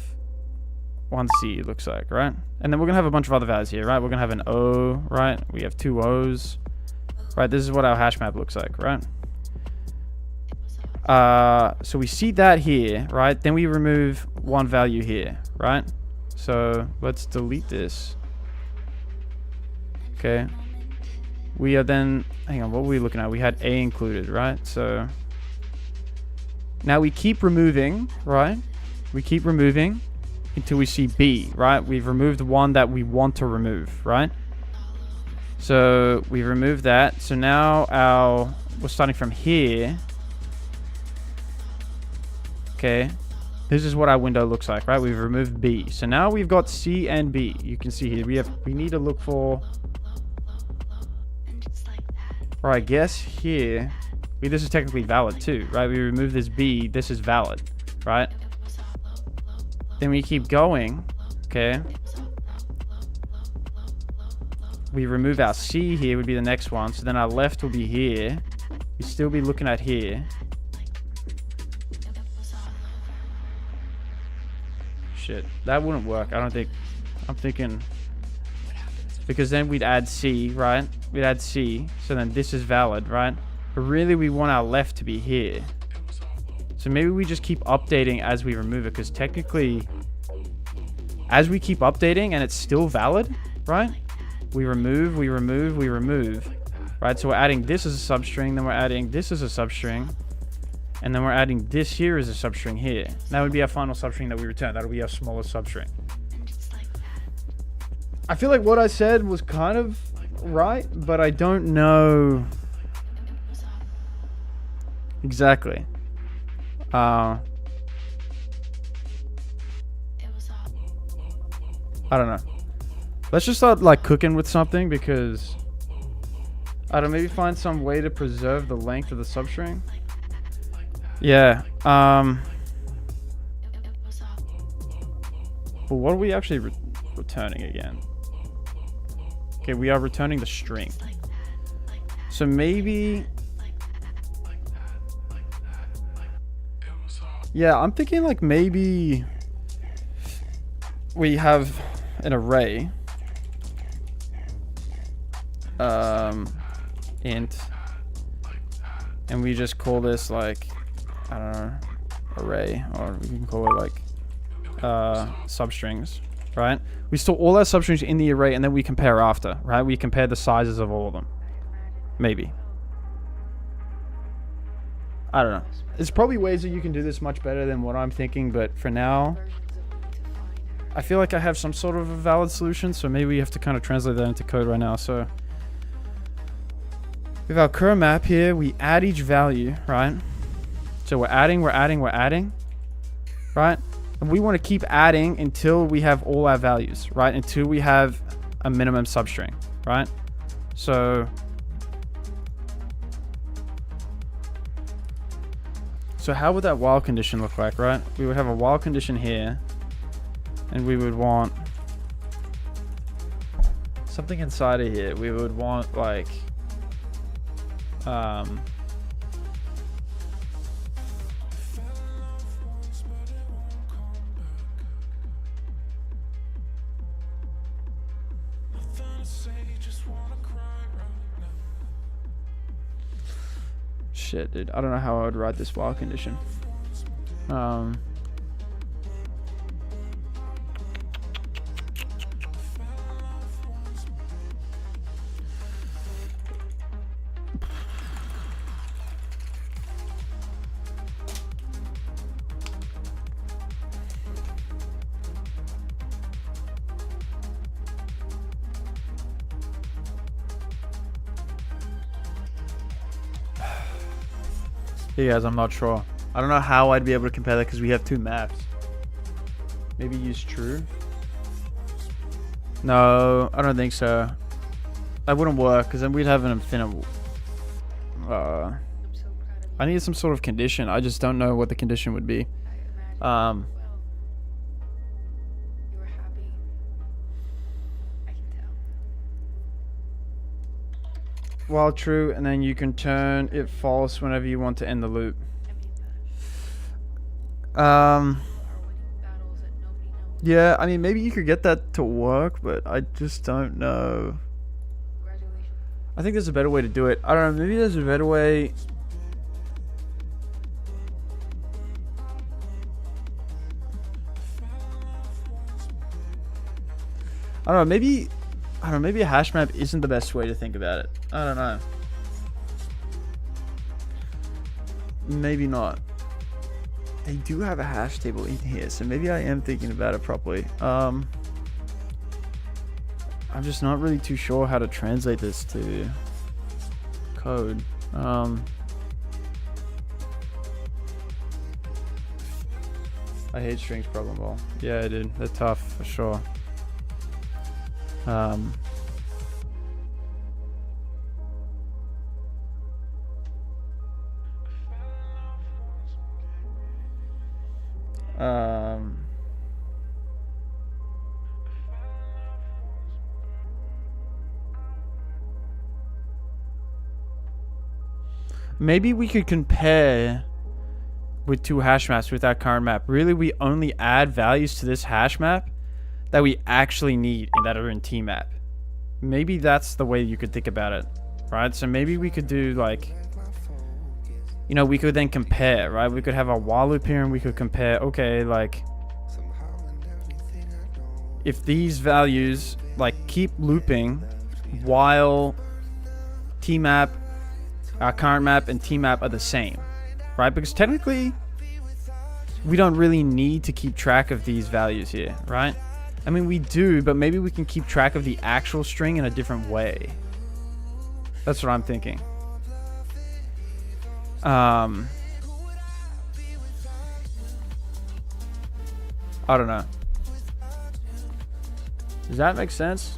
1 C, it looks like, right? And then we're gonna have a bunch of other values here, right? We're gonna have an O, right? We have 2 O's, right? This is what our hash map looks like, right? So we see that here, right? Then we remove 1 value here, right? So let's delete this. Okay. We are then, hang on, what were we looking at? We had A included, right? So now we keep removing, right? We keep removing until we see B, right? We've removed one that we want to remove, right? So we've removed that. So now we're starting from here. Okay. This is what our window looks like, right? We've removed B. So now we've got C and B. You can see here, we need to look for, or I guess here, this is technically valid too, right? We remove this B, this is valid, right? Then we keep going, okay? We remove our C here, would be the next one. So then our left will be here. We still be looking at here. Shit, that wouldn't work. I don't think. I'm thinking, because then we'd add C, right? We'd add C. So then this is valid, right? But really we want our left to be here. So maybe we just keep updating as we remove it, because technically, as we keep updating and it's still valid, right? We remove, we remove, we remove, right? So we're adding this as a substring, then we're adding this as a substring, and then we're adding this here as a substring here. That would be our final substring that we return. That'll be our smallest substring. I feel like what I said was kind of right, but I don't know exactly. I don't know. Let's just start like cooking with something, because I don't know, maybe find some way to preserve the length of the substring. Yeah. But what are we actually returning again? Okay, we are returning the string. So maybe, yeah, I'm thinking like maybe we have an array, int, and we just call this like, I don't know, array, or we can call it like substrings, right? We store all our substrings in the array, and then we compare after, right? We compare the sizes of all of them. Maybe. I don't know. There's probably ways that you can do this much better than what I'm thinking, but for now, I feel like I have some sort of a valid solution, so maybe we have to kind of translate that into code right now. So with our current map here, we add each value, right? So we're adding, we're adding, we're adding, right? And we want to keep adding until we have all our values, right? Until we have a minimum substring, right? So how would that while condition look like, right? We would have a while condition here, and we would want something inside of here. We would want like, shit, dude. I don't know how I would write this while condition. Yeah, guys, I'm not sure. I don't know how I'd be able to compare that, because we have two maps. Maybe use true? No, I don't think so. That wouldn't work, because then we'd have an infinite. I need some sort of condition. I just don't know what the condition would be. While true, and then you can turn it false whenever you want to end the loop. Yeah, I mean, maybe you could get that to work, but I just don't know. I think there's a better way to do it. I don't know, maybe there's a better way. I don't know, maybe a hash map isn't the best way to think about it. I don't know. Maybe not. They do have a hash table in here, so maybe I am thinking about it properly. I'm just not really too sure how to translate this to code. I hate strings problem ball. Yeah, dude, they're tough for sure. Maybe we could compare with two hash maps with our current map. Really, we only add values to this hash map that we actually need and that are in T map. Maybe that's the way you could think about it, right? So maybe we could do like, you know, we could then compare, right? We could have a while loop here and we could compare, okay, like if these values like keep looping while T map, our current map and T map are the same, right? Because technically we don't really need to keep track of these values here, right? I mean, we do, but maybe we can keep track of the actual string in a different way. That's what I'm thinking. I don't know. Does that make sense?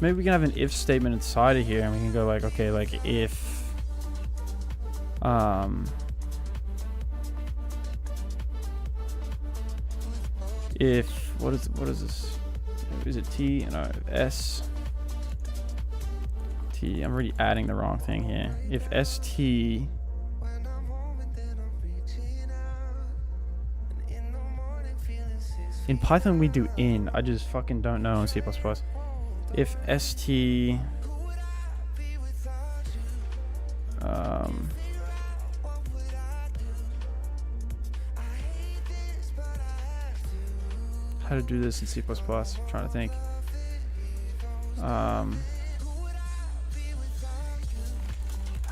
Maybe we can have an if statement inside of here and we can go like, okay, like if what is this? Is it T? No, S T. I'm already adding the wrong thing here. If ST in Python we do in. I just fucking don't know in C++. If ST how to do this in C++, I'm trying to think. How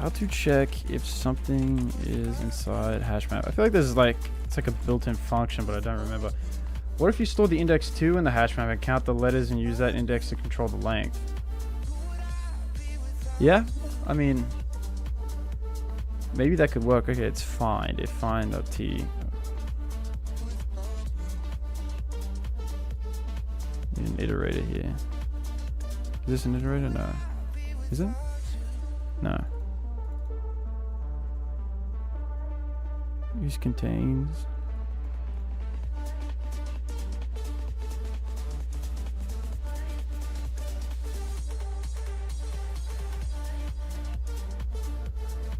to check if something is inside hash map. I feel like this is like, it's like a built-in function, but I don't remember. What if you store the index 2 in the hash map and count the letters and use that index to control the length? Yeah, I mean, maybe that could work. Okay, it's find. If find.t. An iterator here. Is this an iterator? No. Is it? No. Use contains.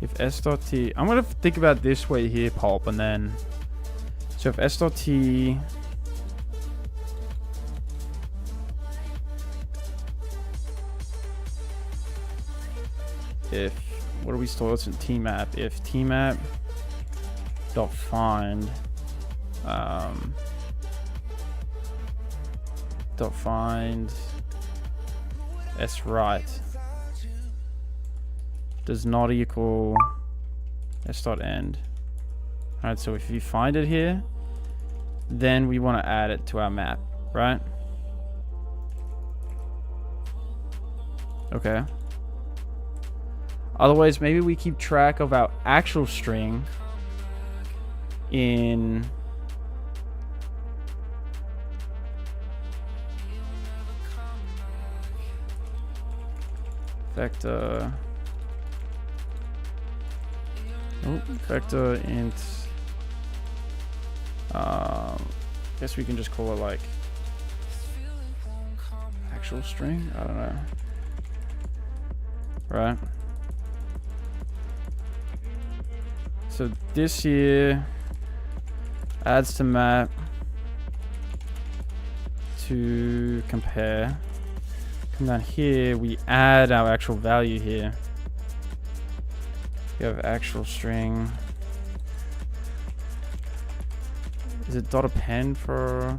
If s.t, I'm gonna think about this way here, Pulp, and then so if s.t if what do we store? It's in tmap. If tmap dot find dot find s right does not equal s dot end. All right, so if you find it here, then we want to add it to our map, right? Okay. Otherwise, maybe we keep track of our actual string in vector. Oh, vector int. Guess we can just call it like actual string. I don't know. Right. So this here adds to map to compare. Come down here, we add our actual value here. We have actual string. Is it dot append for?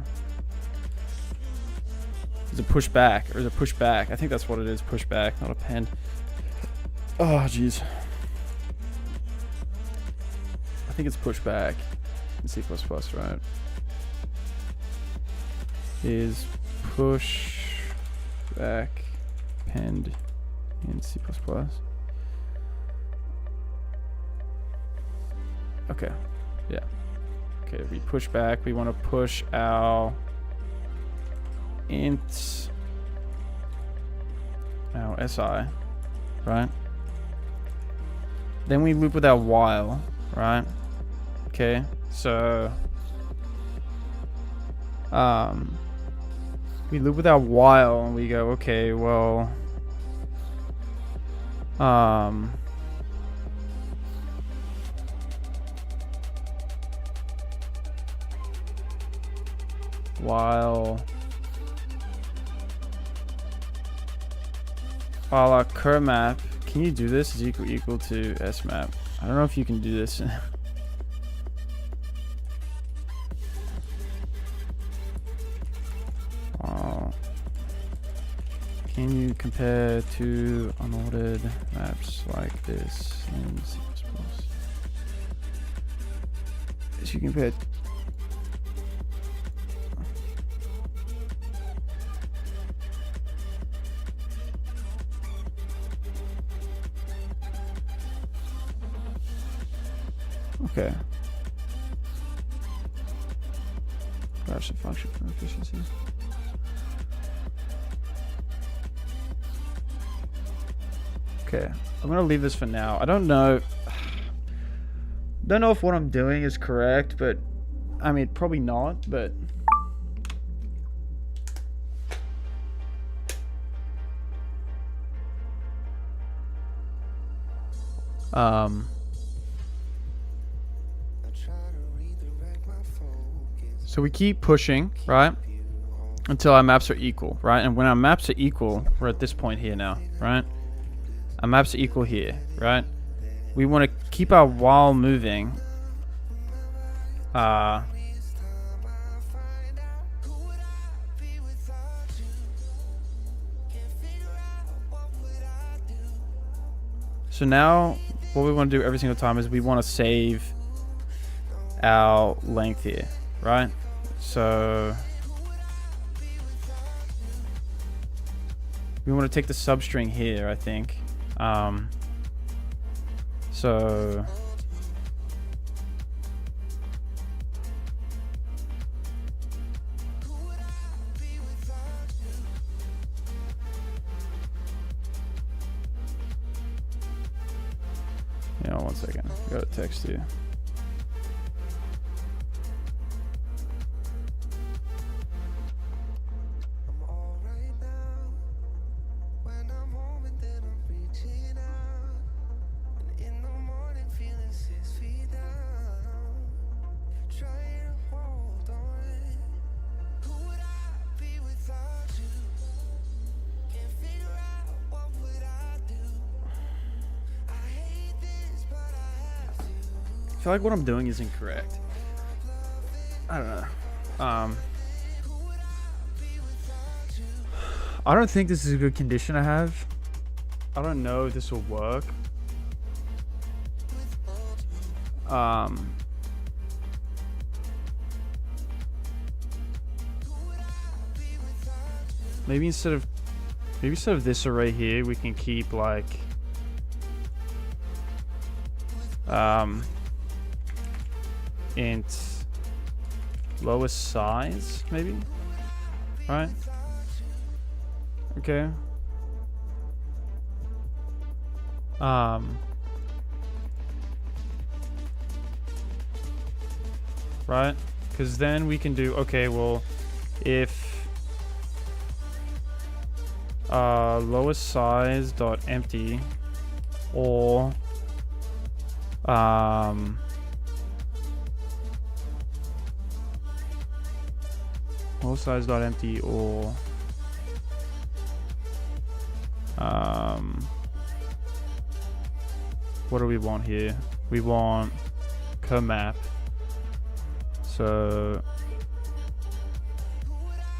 Is it push back or is it push back? I think that's what it is. Push back, not append. Oh, jeez. I think it's push back in C++, right? Is push back append in C++. Okay. Yeah. Okay, we push back. We want to push our int, our SI, right? Then we loop with our while, right? Okay, so we loop with our while and we go, okay, well, while our cur map, can you do this, is equal to s map? I don't know if you can do this. Can you compare two unordered maps like this in C++? As you compare. Okay. Crash the function for efficiency. Okay, I'm gonna leave this for now. I don't know if what I'm doing is correct, but I mean, probably not, but so we keep pushing, right? Until our maps are equal, right? And when our maps are equal, we're at this point here now, right? Our maps are equal here, right? We want to keep our while moving. So now what we want to do every single time is we want to save our length here, right? So we want to take the substring here, I think. So yeah, 1 second. I gotta text you. I feel like what I'm doing is incorrect. I don't know. I don't think this is a good condition to have. I don't know if this will work. Maybe instead of this array here, we can keep like int lowest size, maybe. All right. Okay. Right, because then we can do, okay, well, if lowest size dot empty or lowest size dot empty or what do we want here? We want co-map. So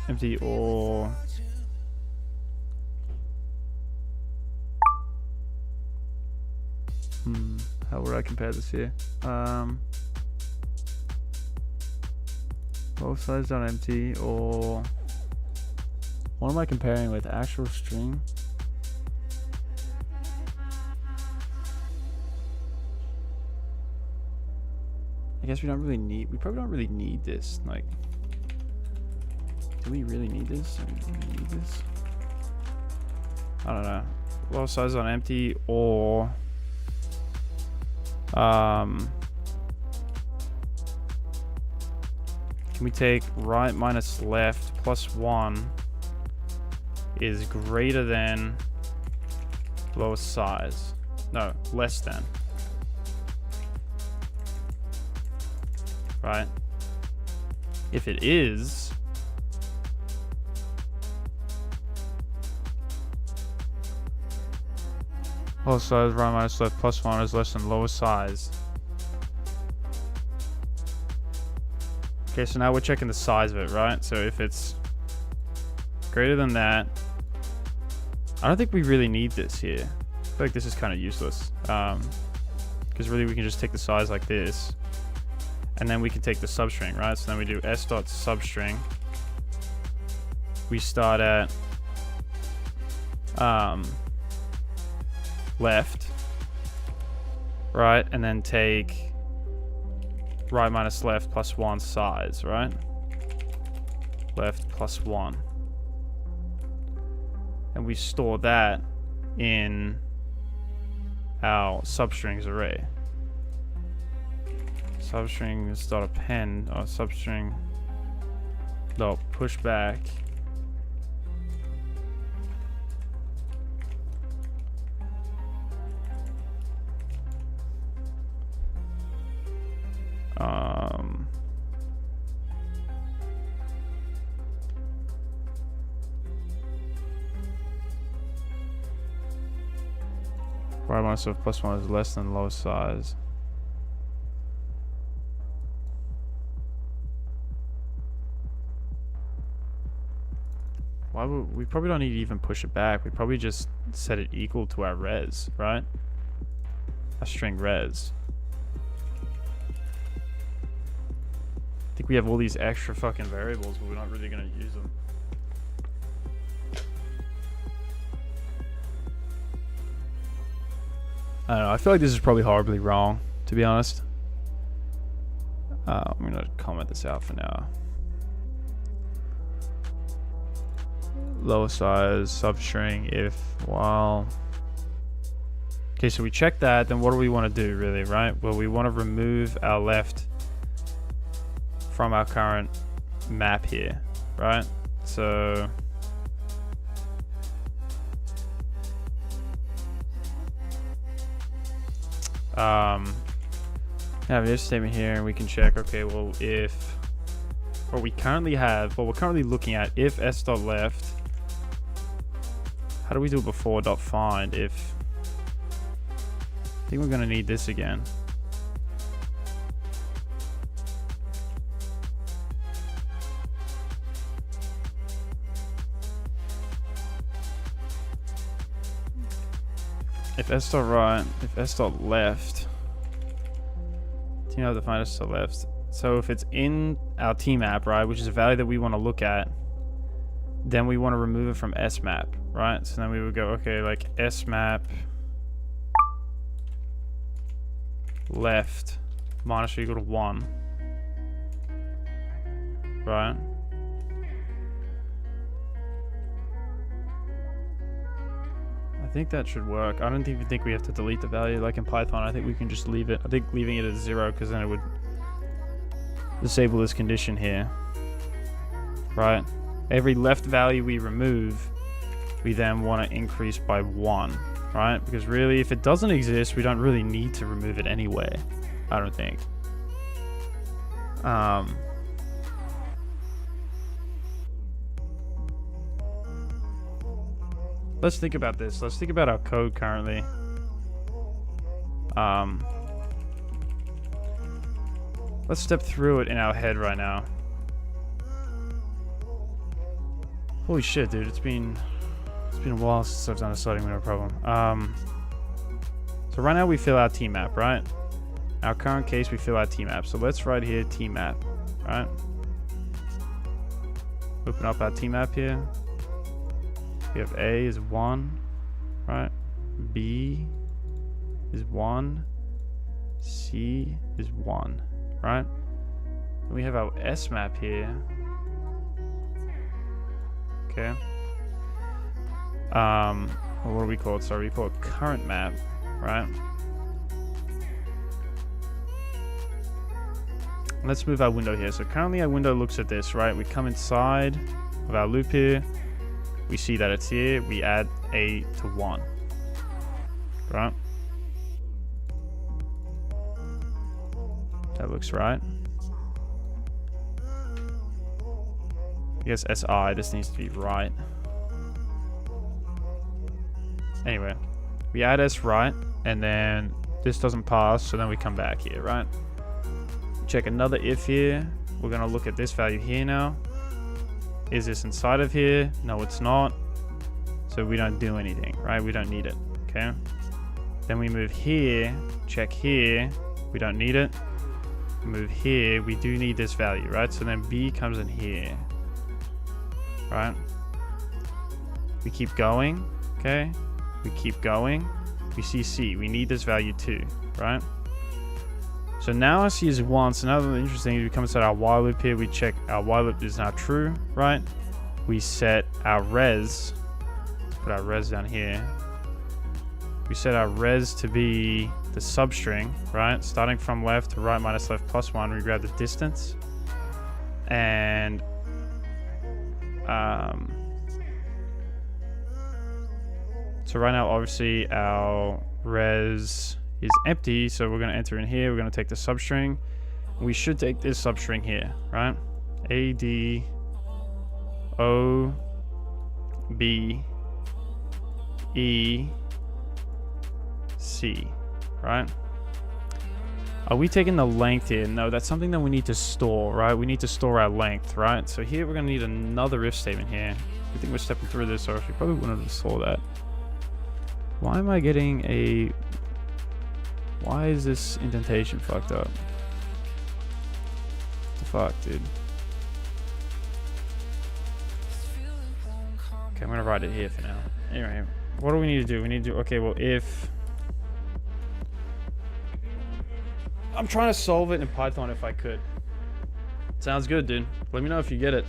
empty or how would I compare this here? Both sides dot empty or what am I comparing with? Actual string? guess we probably don't really need this. Like, do we really need this? I don't know. Low size on empty, or can we take right minus left plus 1 is greater than lowest size? No, less than. Right? If it is, lowest size right minus left plus 1 is less than lowest size. Okay, so now we're checking the size of it, right? So if it's greater than that, I don't think we really need this here. I feel like this is kind of useless. Because really we can just take the size like this, and then we can take the substring, right? So then we do s.substring. We start at left, right? And then take right minus left plus 1 size, right? Left plus 1. And we store that in our substrings array. Substrings dot append, or substring dot push back. Right minus left plus 1 is less than lowest size. Why would we probably don't need to even push it back? We probably just set it equal to our res, right? Our string res. I think we have all these extra fucking variables, but we're not really gonna use them. I don't know. I feel like this is probably horribly wrong, to be honest. I'm gonna comment this out for now. Lower size substring if while. Okay, so we check that. Then what do we want to do, really? Right? Well, we want to remove our left from our current map here, right? So have this statement here, and we can check. Okay, well, if what we currently have, what we're currently looking at, if s.left, how do we do it before dot find? If I think we're gonna need this again. If s.right, if s.left, do you know how to find s.left? So if it's in our tmap, right, which is a value that we want to look at, then we want to remove it from smap, right? So then we would go, okay, like smap left minus or equal to 1, right? I think that should work. I don't even think we have to delete the value like in Python. I think we can just leave it. I think leaving it at 0, because then it would disable this condition here, right? Every left value we remove, we then want to increase by 1, right? Because really, if it doesn't exist, we don't really need to remove it anyway, I don't think. Let's think about this. Let's think about our code currently. Let's step through it in our head right now. Holy shit, dude! It's been a while since I've done a sliding window problem. So right now we fill out tmap, right? In our current case, we fill out tmap. So let's write here tmap, right? Open up our tmap here. We have A is 1, right? B is 1. C is 1, right? We have our S map here. Okay. What do we call it? Sorry, we call it current map, right? Let's move our window here. So currently our window looks at this, right? We come inside of our loop here. We see that it's here. We add A to 1, right? That looks right. I guess SI, this needs to be right. Anyway, we add S right, and then this doesn't pass, so then we come back here, right? Check another if here. We're gonna look at this value here now. Is this inside of here? No, it's not. So we don't do anything, right? We don't need it, okay? Then we move here, check here. We don't need it. Move here, we do need this value, right? So then B comes in here, right? We keep going, okay? We keep going. We see C. We need this value too, right? So now C is 1. So now the interesting is we come inside our while loop here. We check our while loop is now true, right? We set our res. Put our res down here. We set our res to be the substring, right? Starting from left to right minus left plus 1. We grab the distance. And so right now, obviously, our res is empty, so we're going to enter in here. We're going to take the substring. We should take this substring here, right? A, D, O, B, E, C, right? Are we taking the length here? No, that's something that we need to store, right? We need to store our length, right? So here we're going to need another if statement here. I think we're stepping through this, or if you probably wouldn't have saw that. Why am I getting a... Why is this indentation fucked up? What the fuck, dude? Okay, I'm gonna write it here for now. Anyway, what do we need to do? We need to do... Okay, well, if... I'm trying to solve it in Python if I could. Sounds good, dude. Let me know if you get it.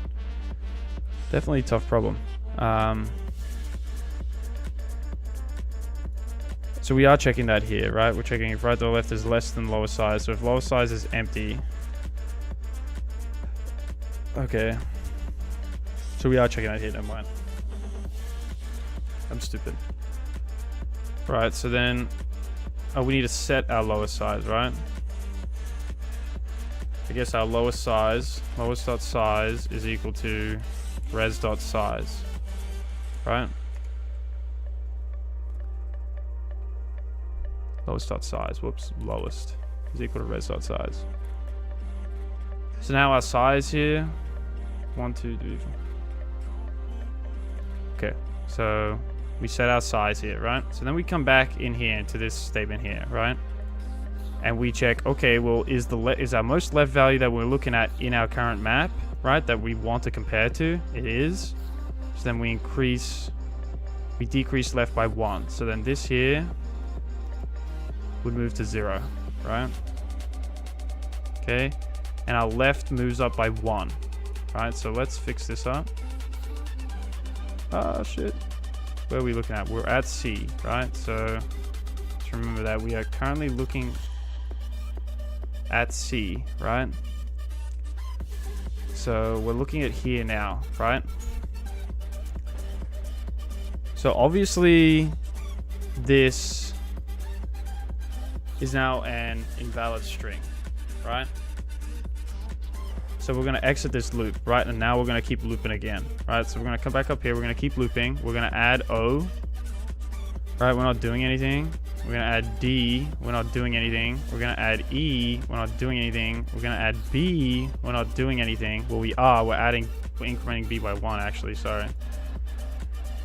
Definitely a tough problem. So we are checking that here, right? We're checking if right to left is less than lower size. So if lower size is empty. Okay. So we are checking that here, never mind. I'm stupid. Right, so then... Oh, we need to set our lower size, right? I guess our lowest size, lowest.size is equal to res.size, right? Lowest.size, whoops, lowest is equal to res.size. So now our size here, 1, 2, 3, 4. Okay, so we set our size here, right? So then we come back in here into this statement here, right? And we check, okay, well, is our most left value that we're looking at in our current map, right? That we want to compare to, it is. So then we decrease left by 1. So then this here would move to 0, right? Okay, and our left moves up by 1, right? So let's fix this up. Oh shit, where are we looking at? We're at C, right? So let's remember that we are currently looking at C, right? So we're looking at here now, right? So obviously this is now an invalid string, right? So we're going to exit this loop, right? And now we're going to keep looping again, right? So we're going to come back up here. We're going to keep looping. We're going to add O, right? We're not doing anything. We're going to add D. We're not doing anything. We're going to add E. We're not doing anything. We're going to add B. We're not doing anything. Well, we are. We're incrementing B by 1, actually. Sorry.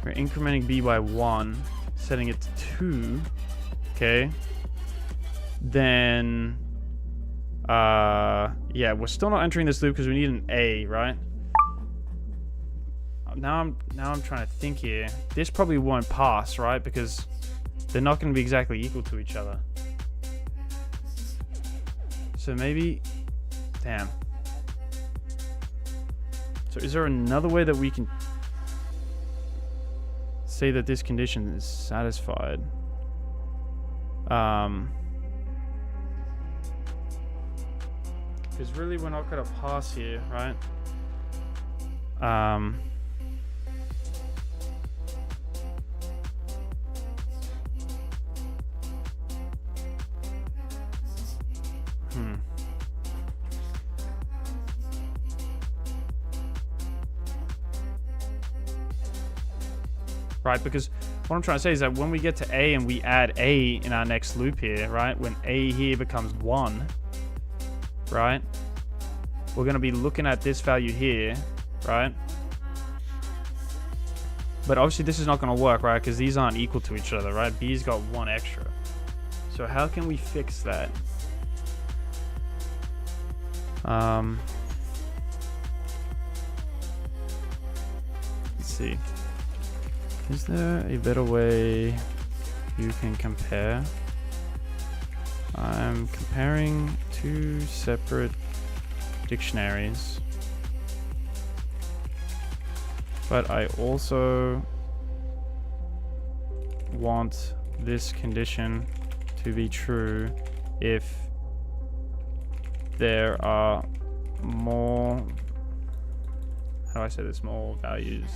We're incrementing B by 1, setting it to 2. Okay. Then, yeah, we're still not entering this loop because we need an A, right? Now I'm trying to think here. This probably won't pass, right? Because they're not going to be exactly equal to each other. So maybe Damn. So is there another way that we can say that this condition is satisfied? Because really we're not going to pass here, right? Right, because what I'm trying to say is that when we get to A and we add A in our next loop here, right, when A here becomes 1, right, we're going to be looking at this value here, right? But obviously this is not going to work, right, because these aren't equal to each other, right? B's got 1 extra. So how can we fix that? Let's see. Is there a better way you can compare? I'm comparing 2 separate dictionaries, but I also want this condition to be true if there are more, how do I say this, more values.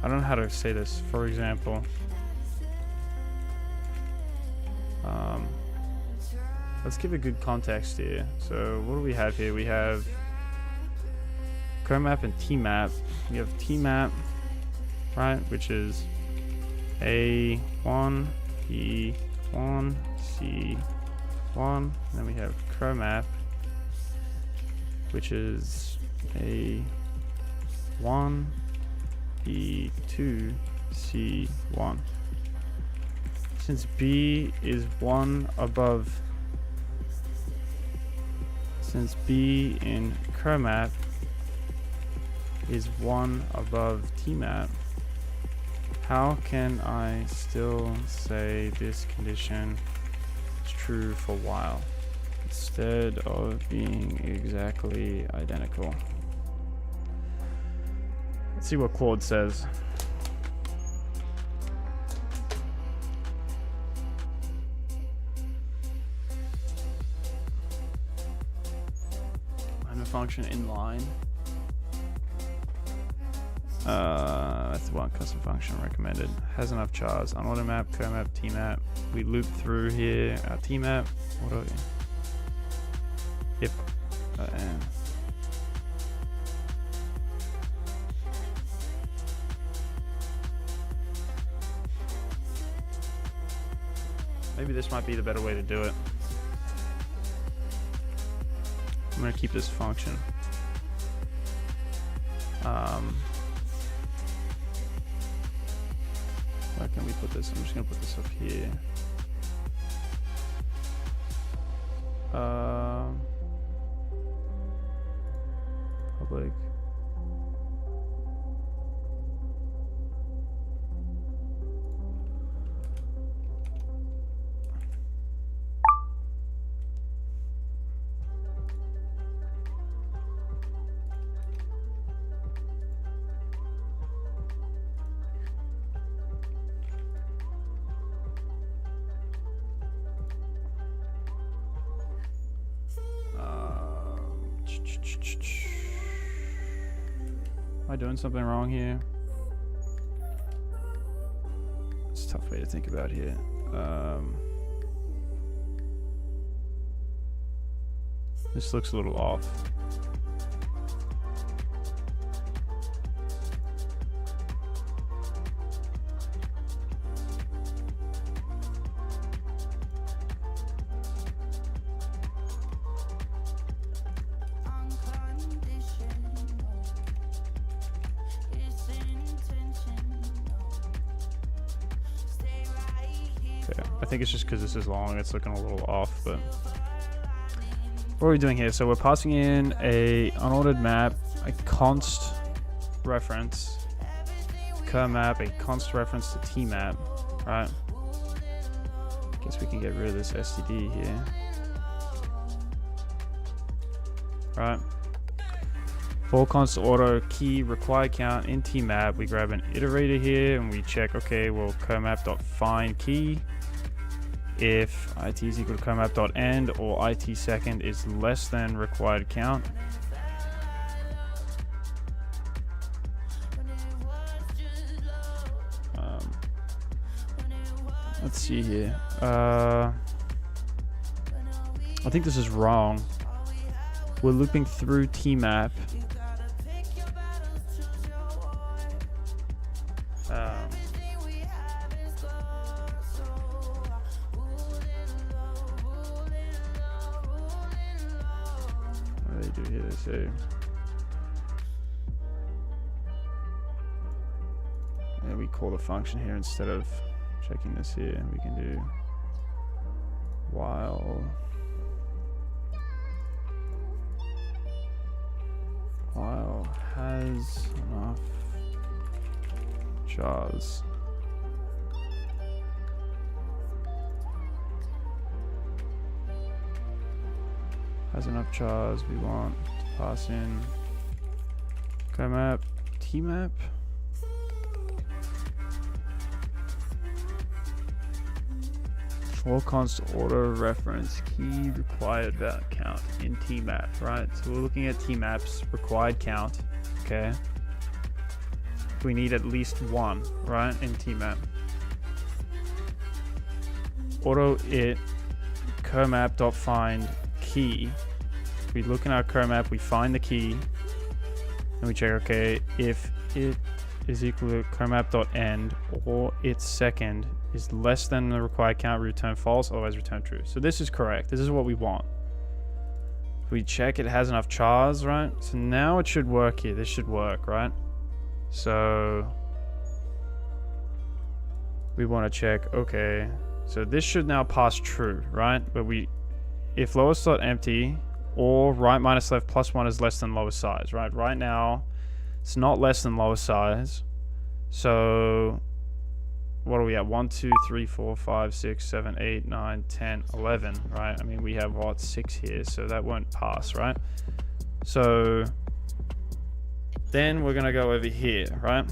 I don't know how to say this. For example, let's give a good context here. So what do we have here? We have CoMap and TMap. We have TMap, right, which is A1, B1, C1. And then we have CoMap, which is A1, B2, C1. Since B is 1 above, since B in CoMap is 1 above TMap, how can I still say this condition is true for while instead of being exactly identical? Let's see what Claude says. I'm a function inline. That's the one custom function recommended. Has enough chars. On automap, CoMap, TMap. We loop through here. Our TMap. What are we? If and maybe this might be the better way to do it. I'm going to keep this function. Where can we put this? I'm just going to put this up here. Public. Am I doing something wrong here? It's a tough way to think about here. This looks a little off. I think it's just because this is long, it's looking a little off, but what are we doing here? So we're passing in a unordered map, a const reference, map a const reference to tmap, right? Guess we can get rid of this std here, right? For const auto key required count in tmap, we grab an iterator here and we check, okay, well, comap.find key if it is equal to comap.end or it second is less than required count. Let's see here. I think this is wrong. We're looping through tmap. What do they do here? They say, yeah, we call the function here instead of checking this here. We can do while has enough chars. Has enough chars, we want to pass in comap tmap. For const auto reference key required count in tmap, right? So we're looking at tmap's required count, okay? We need at least one, right, in tmap. Auto it comap.find key. We look in our comap, we find the key, and we check, okay, if it is equal to comap.end or its second is less than the required count, we return false, otherwise return true. So this is correct. This is what we want. We check it has enough chars, right? So now it should work here. This should work, right? So we want to check, okay, so this should now pass true, right? But if lowest slot empty or right minus left plus one is less than lowest size, right? Right now it's not less than lowest size. So what are we at? 1, 2, 3, 4, 5, 6, 7, 8, 9, 10, 11, right? I mean, we have what, 6 here, so that won't pass, right? So then we're gonna go over here, right?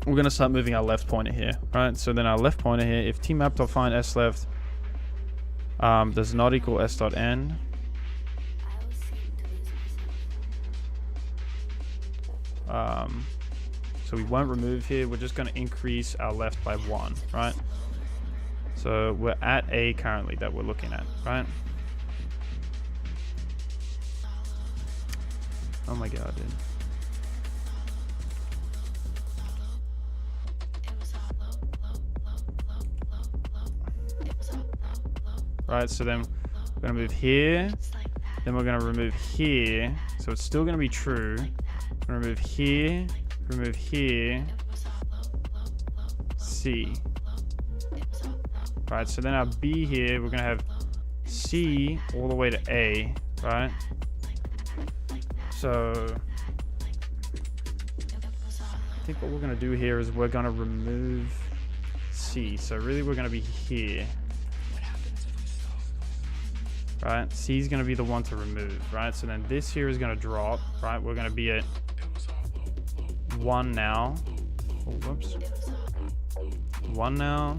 We're gonna start moving our left pointer here, right? So then our left pointer here, if tmap.find sleft does not equal s.end, so we won't remove here, we're just going to increase our left by 1, right? So we're at A currently that we're looking at, right? Oh my god, dude. Right, so then we're going to move here, then we're going to remove here, so it's still going to be true. We're going to remove here, remove here, C. Right, so then our B here, we're going to have C all the way to A, right? So I think what we're going to do here is we're going to remove C. So really we're going to be here. Right, C is going to be the one to remove, right? So then this here is going to drop, right? We're going to be at 1 now. Oh, whoops. 1 now.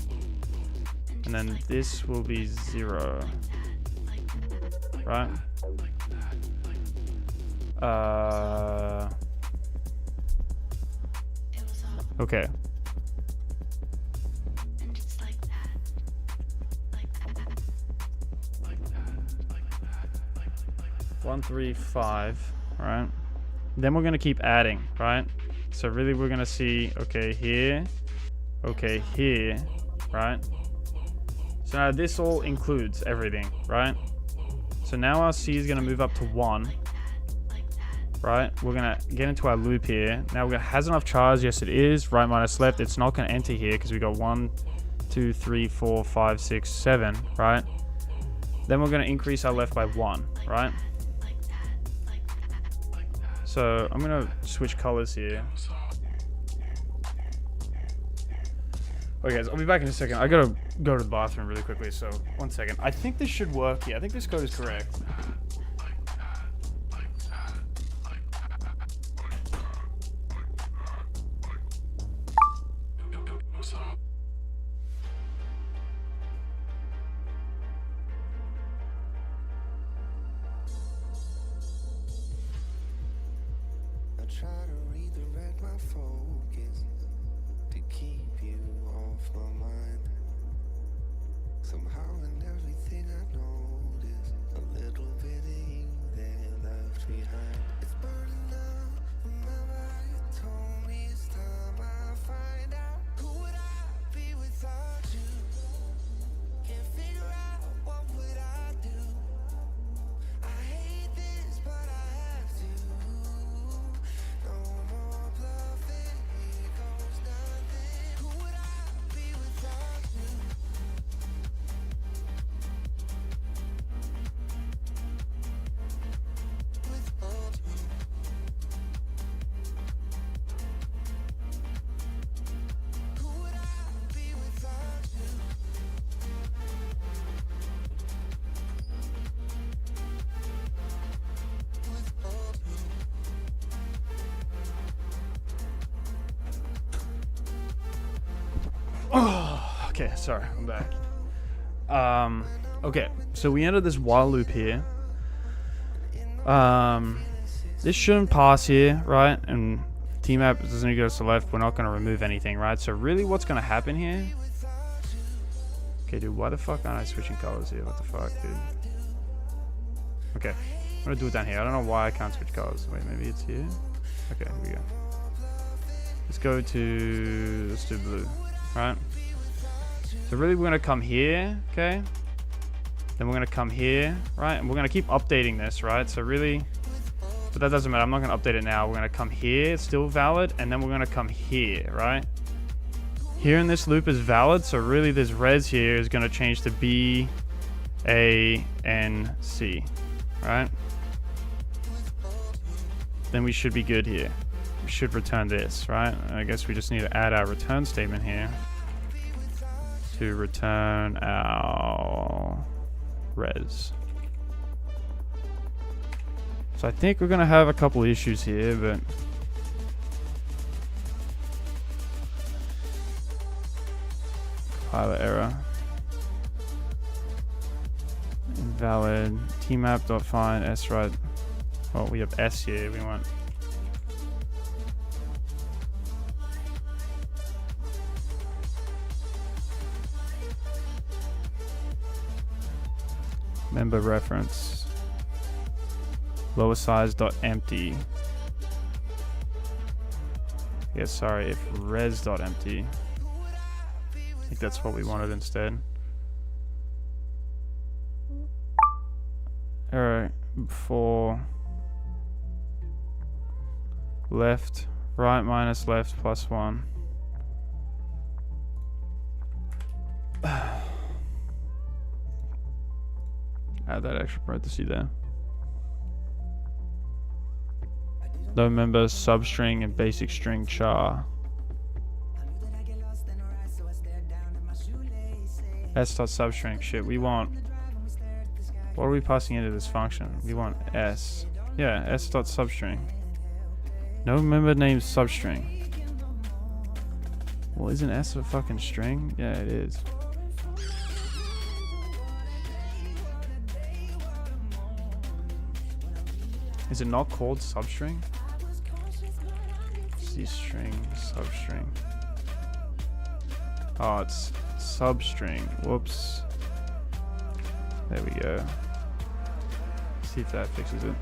And then this will be 0. Right? Okay. 1, 3, 5, right? Then we're going to keep adding, right? So really we're going to see, okay, here, right? So now this all includes everything, right? So now our C is going to move up to 1, right? We're going to get into our loop here. Now we're going to, has enough chars? Yes, it is. Right minus left. It's not going to enter here because we got 1, 2, 3, 4, 5, 6, 7, right? Then we're going to increase our left by 1, right? So I'm going to switch colors here. Okay, guys, I'll be back in a second. I gotta go to the bathroom really quickly, so 1 second. I think this should work. Yeah, I think this code is correct. Oh, okay, sorry, I'm back. Okay, so we entered this while loop here. This shouldn't pass here, right? And tmap doesn't need to go to the left. We're not going to remove anything, right? So really what's going to happen here? Okay, dude, why the fuck aren't I switching colors here? What the fuck, dude? Okay, I'm going to do it down here. I don't know why I can't switch colors. Wait, maybe it's here? Okay, here we go. Let's do blue. Right, so really we're gonna come here, okay, then we're gonna come here, right, and we're gonna keep updating this, right? So really, but that doesn't matter, I'm not gonna update it now. We're gonna come here, it's still valid, and then we're gonna come here, right? Here in this loop is valid, so really this res here is gonna change to B, A, N, C, right? Then we should be good here. We should return this, right? I guess we just need to add our return statement here to return our res. So I think we're gonna have a couple issues here, but compiler error. Invalid tmap.find swrite. Well, we have s here. We want member reference lower size dot empty. Yeah, sorry, if res dot empty. I think that's what we wanted instead. Alright, for left, right minus left plus 1. Add that extra parenthesis there. No member substring and basic string char. S.substring. Shit, we want. What are we passing into this function? We want S. Yeah, S.substring. No member named substring. Well, isn't S a fucking string? Yeah, it is. Is it not called substring? C string, substring. Oh, it's substring. Whoops. There we go. See if that fixes it.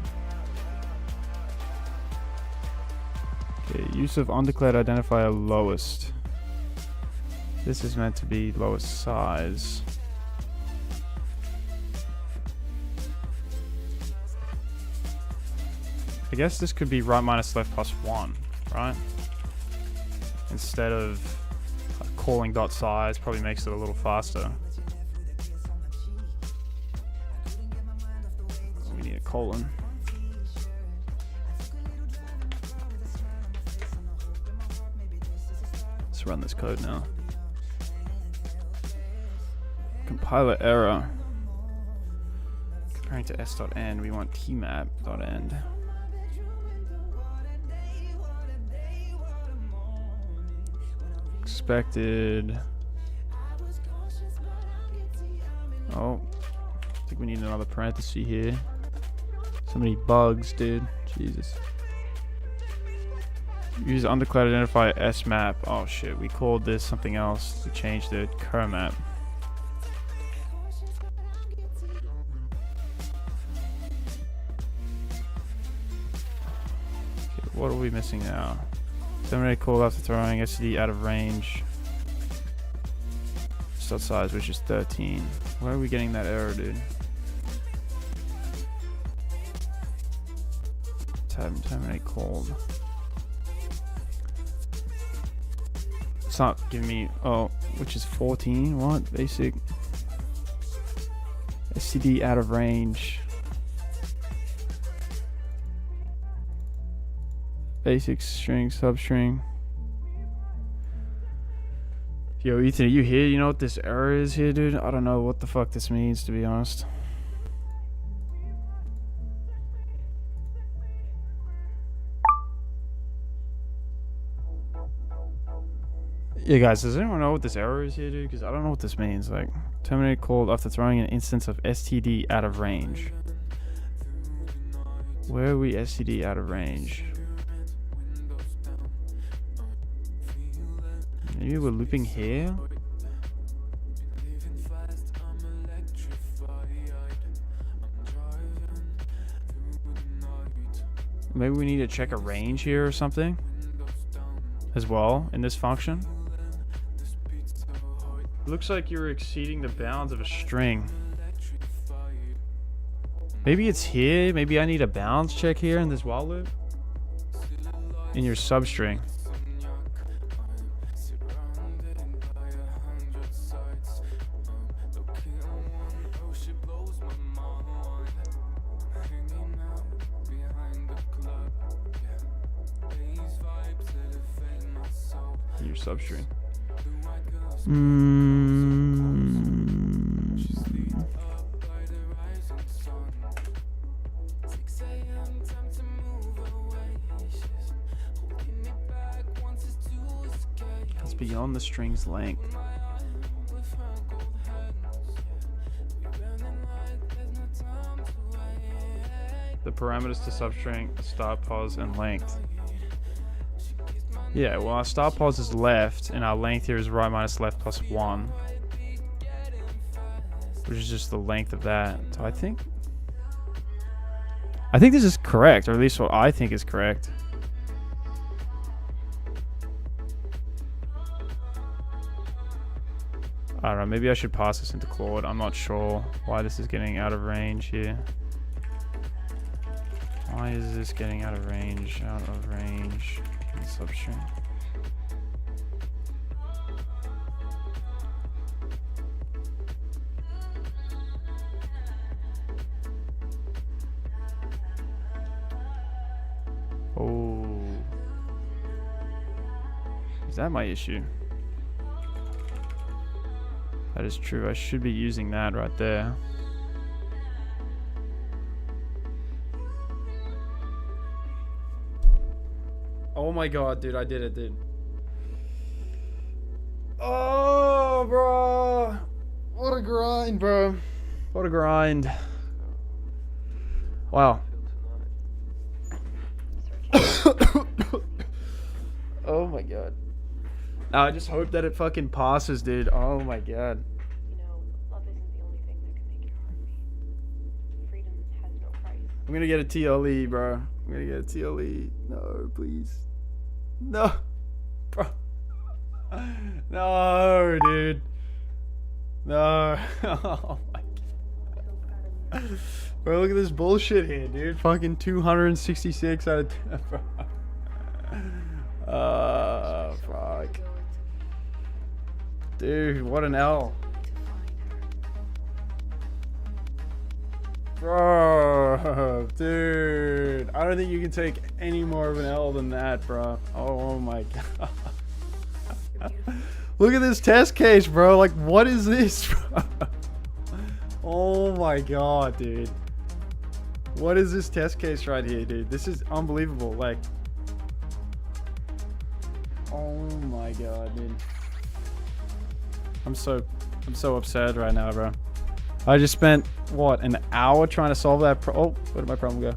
Okay, use of undeclared identifier lowest. This is meant to be lowest size. I guess this could be right minus left plus 1, right? Instead of calling dot size, probably makes it a little faster. We need a colon. Let's run this code now. Compiler error. Comparing to s.end, we want tmap.end. Expected. Oh, I think we need another parenthesis here. So many bugs, dude. Jesus. Use undercloud identifier smap. Oh shit, we called this something else. We changed it. Curmap. Okay, what are we missing now? Terminate call after throwing SCD out of range. Start size, which is 13. Where are we getting that error, dude? Terminate called. It's not giving me, oh, which is 14. What? Basic. SCD out of range. Basic string, substring. Yo, Ethan, are you here? You know what this error is here, dude? I don't know what the fuck this means, to be honest. Yeah, guys, does anyone know what this error is here, dude? Because I don't know what this means. Like, terminate called after throwing an instance of STD out of range. Where are we STD out of range? Maybe we're looping here? Maybe we need to check a range here or something as well in this function. Looks like you're exceeding the bounds of a string. Maybe it's here. Maybe I need a bounds check here in this while loop. In your substring. Your substring. It's beyond the string's length. The parameters to substring, start, pause, and length. Yeah, well, our start pause is left, and our length here is right minus left plus 1. Which is just the length of that. So I think this is correct, or at least what I think is correct. I don't know, maybe I should pass this into Claude. I'm not sure why this is getting out of range here. Why is this getting out of range? Out of range. Substring. Oh, is that my issue? That is true. I should be using that right there. Oh my god, dude, I did it, dude. Oh, bro. What a grind, bro. What a grind. Wow. Oh my god. Now I just hope that it fucking passes, dude. Oh my god. You know, love isn't the only thing that can make your heart beat. Freedom has no price. I'm gonna get a TLE, bro. I'm gonna get a TLE. No, please. No. Bro. No, dude. No. Oh my god. Bro, look at this bullshit here, dude. Fucking 266 out of 10, bro. Fuck. Dude, what an L. Bro, dude. I don't think you can take any more of an L than that, bro. Oh my god. Look at this test case, bro. Like, what is this, bro? Oh my god, dude. What is this test case right here, dude? This is unbelievable. Like, oh my god, dude. I'm so upset right now, bro. I just spent what, an hour trying to solve that oh, where did my problem go?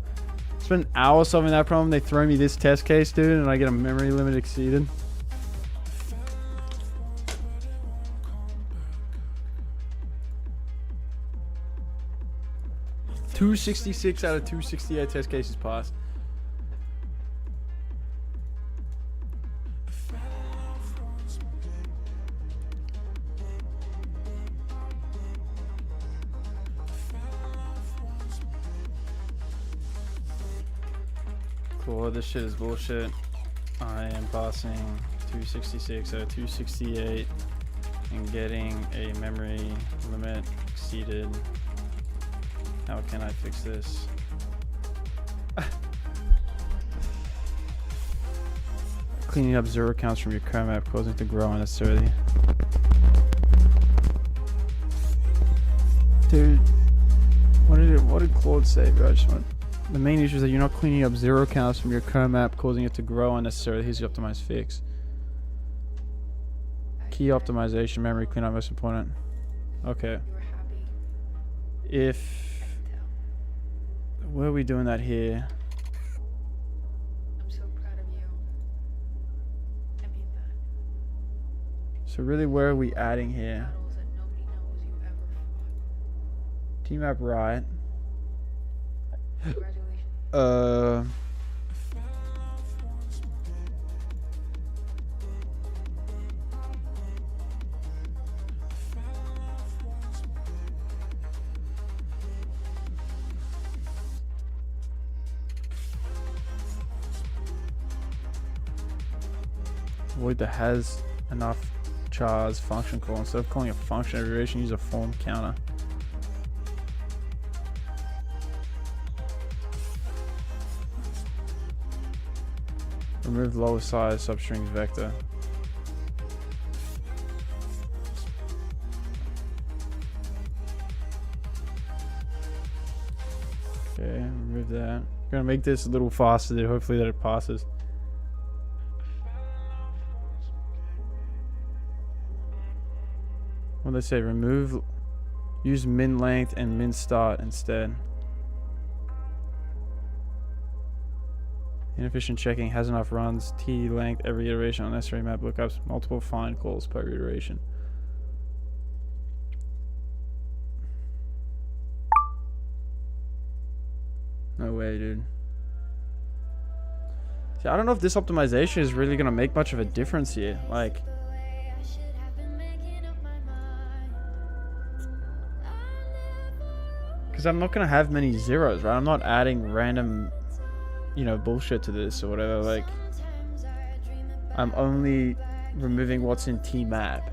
Spent an hour solving that problem. They throw me this test case, dude, and I get a memory limit exceeded. $266 out of 268 test cases passed. Cool, this shit is bullshit. I am passing 266 out of 268 and getting a memory limit exceeded. How can I fix this? Cleaning up 0 counts from your core map, causing it to grow unnecessarily. Dude, what did Claude say, bro? I just want. The main issue is that you're not cleaning up 0 counts from your core map, causing it to grow unnecessarily. Here's the optimized fix. Key optimization, memory cleanup, most important. Okay. If where are we doing that here? I'm so proud of you. I mean that. So really, where are we adding here? Battles that nobody knows you ever fought. Team map right. Congratulations. Void that has enough chars function call. Instead of calling a function abbreviation, use a form counter. Remove lower size substring vector. Okay, remove that. I'm gonna make this a little faster, dude. Hopefully that it passes. What do they say? Remove, use min length and min start instead. Inefficient checking has enough runs. T length every iteration. Unnecessary map lookups. Multiple find calls per iteration. No way, dude. See, I don't know if this optimization is really gonna make much of a difference here. Like, because I'm not gonna have many zeros, right? I'm not adding random, you know, bullshit to this or whatever. Like, I'm only removing what's in T map.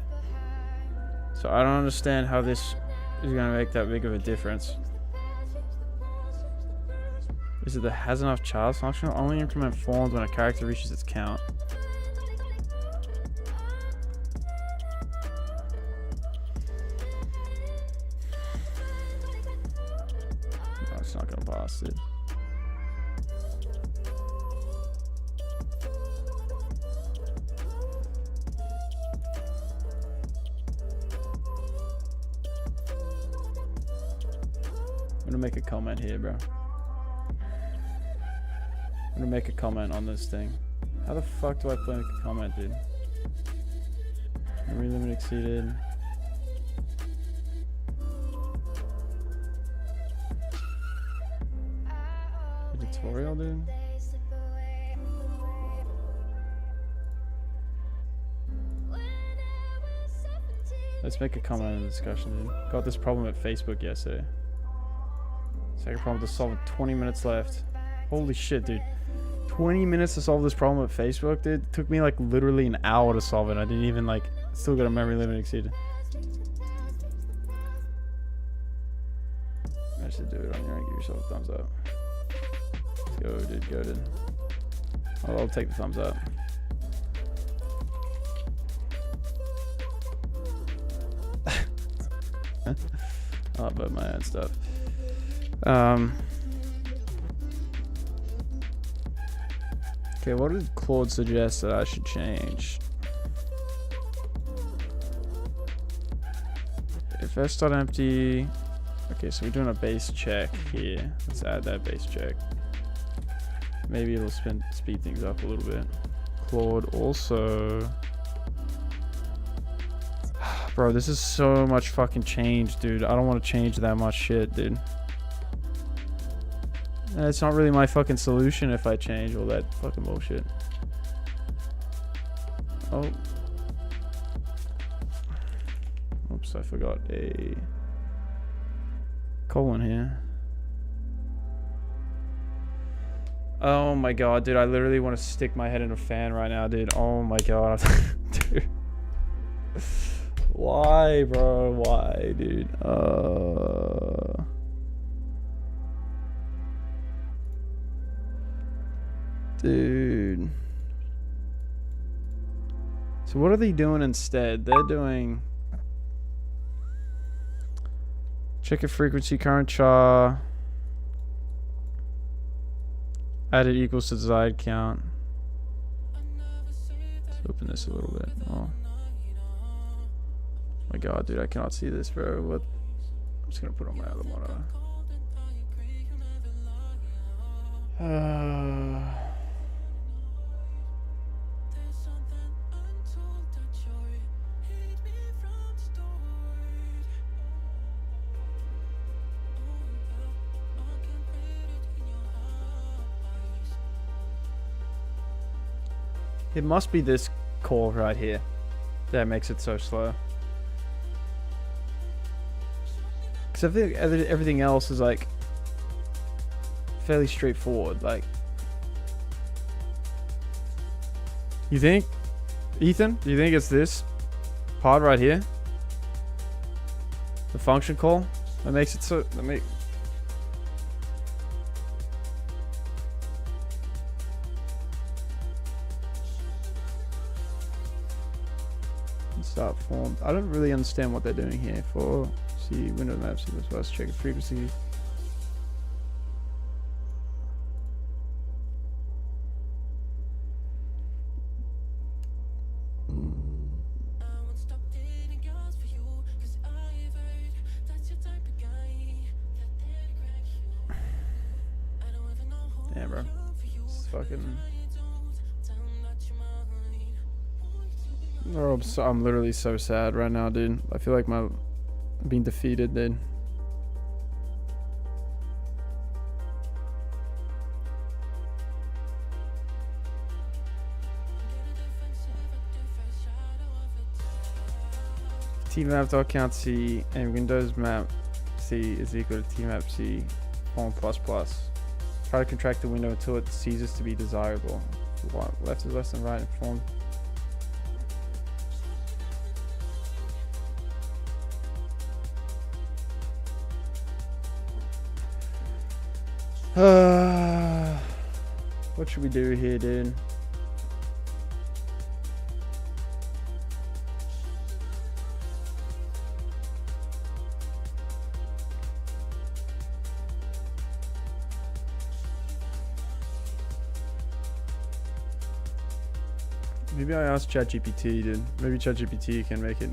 So I don't understand how this is gonna make that big of a difference. Is it the has enough chars function? Only implement forms when a character reaches its count. No, it's not gonna pass, dude. I'm gonna make a comment here, bro. I'm gonna make a comment on this thing. How the fuck do I make a comment, dude? Memory limit exceeded. Tutorial, dude. Let's make a comment in the discussion, dude. Got this problem at Facebook yesterday. Second problem to solve. 20 minutes left. Holy shit, dude. 20 minutes to solve this problem at Facebook, dude. It took me like literally an hour to solve it. I didn't even like, still got a memory limit exceeded. I should do it on your end. Give yourself a thumbs up. Go, dude. Go, dude. I'll take the thumbs up. but my own stuff. Okay, what did Claude suggest that I should change? If s.empty. Okay, so we're doing a base check here. Let's add that base check. Maybe it'll speed things up a little bit. Claude also. Bro, this is so much fucking change, dude. I don't want to change that much shit, dude. And it's not really my fucking solution if I change all that fucking bullshit. Oh. Oops, I forgot a colon here. Oh my god, dude. I literally want to stick my head in a fan right now, dude. Oh my god. Dude. Why, bro? Why, dude? Dude. So what are they doing instead? They're doing check a frequency, current char added equals to desired count. Let's open this a little bit. Oh my god, dude, I cannot see this, bro. What? I'm just gonna put on my other monitor. It must be this core right here that makes it so slow. Because I think everything else is like fairly straightforward. Like, you think, Ethan? Do you think it's this part right here, the function call, that makes it so? Start form. I don't really understand what they're doing here. For see window maps, let's check the frequency. Yeah, bro. It's fucking. Oh, I'm literally so sad right now, dude. I feel like I'm being defeated, dude. tmap.count C and Windows map C is equal to tmap C form ++. Try to contract the window until it ceases to be desirable. Left is less than right in form. What should we do here, dude? Maybe I ask ChatGPT, dude. Maybe ChatGPT can make it.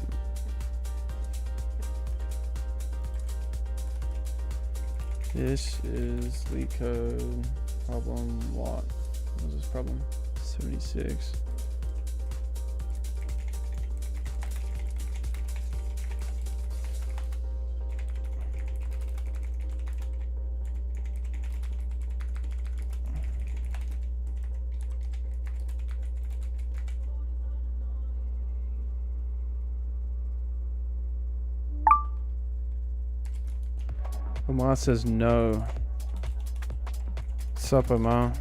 This is Leetcode problem. What was this problem? 76. Omar says no. What's up, Omar?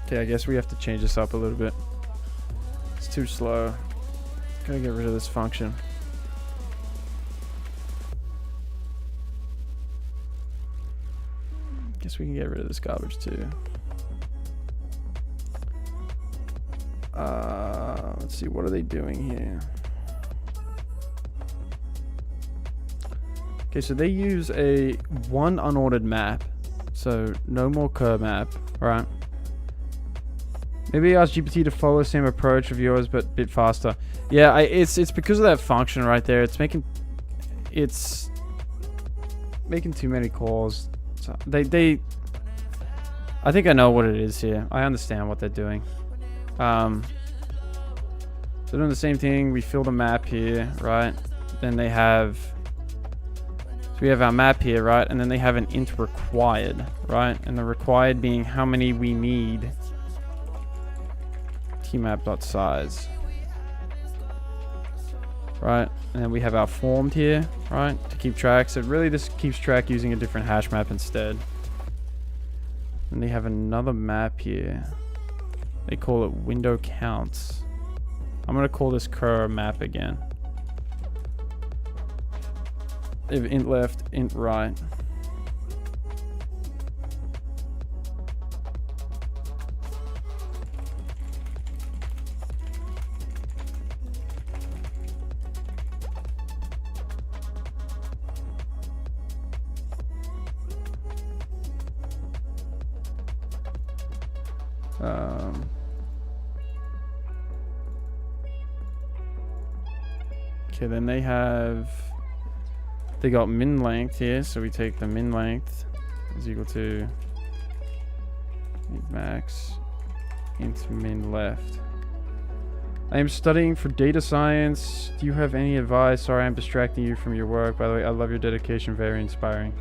Okay, I guess we have to change this up a little bit. It's too slow. Gotta get rid of this function. Guess we can get rid of this garbage too. Let's see, what are they doing here? Okay, so they use a one unordered map, so no more curve map, right? Maybe ask GPT to follow the same approach of yours, but a bit faster. Yeah, it's because of that function right there. It's making too many calls. So I think I know what it is here. I understand what they're doing. So doing the same thing. We fill the map here, right? Then they have. So we have our map here, right? And then they have an int required, right? And the required being how many we need. Tmap.size. Right? And then we have our formed here, right? To keep track. So really this keeps track using a different hash map instead. And they have another map here. They call it window counts. I'm going to call this cur map again. They have int left, int right. Okay, then they got min length here, so we take the min length is equal to int max int min left. I am studying for data science. Do you have any advice? Sorry, I'm distracting you from your work. By the way, I love your dedication. Very inspiring.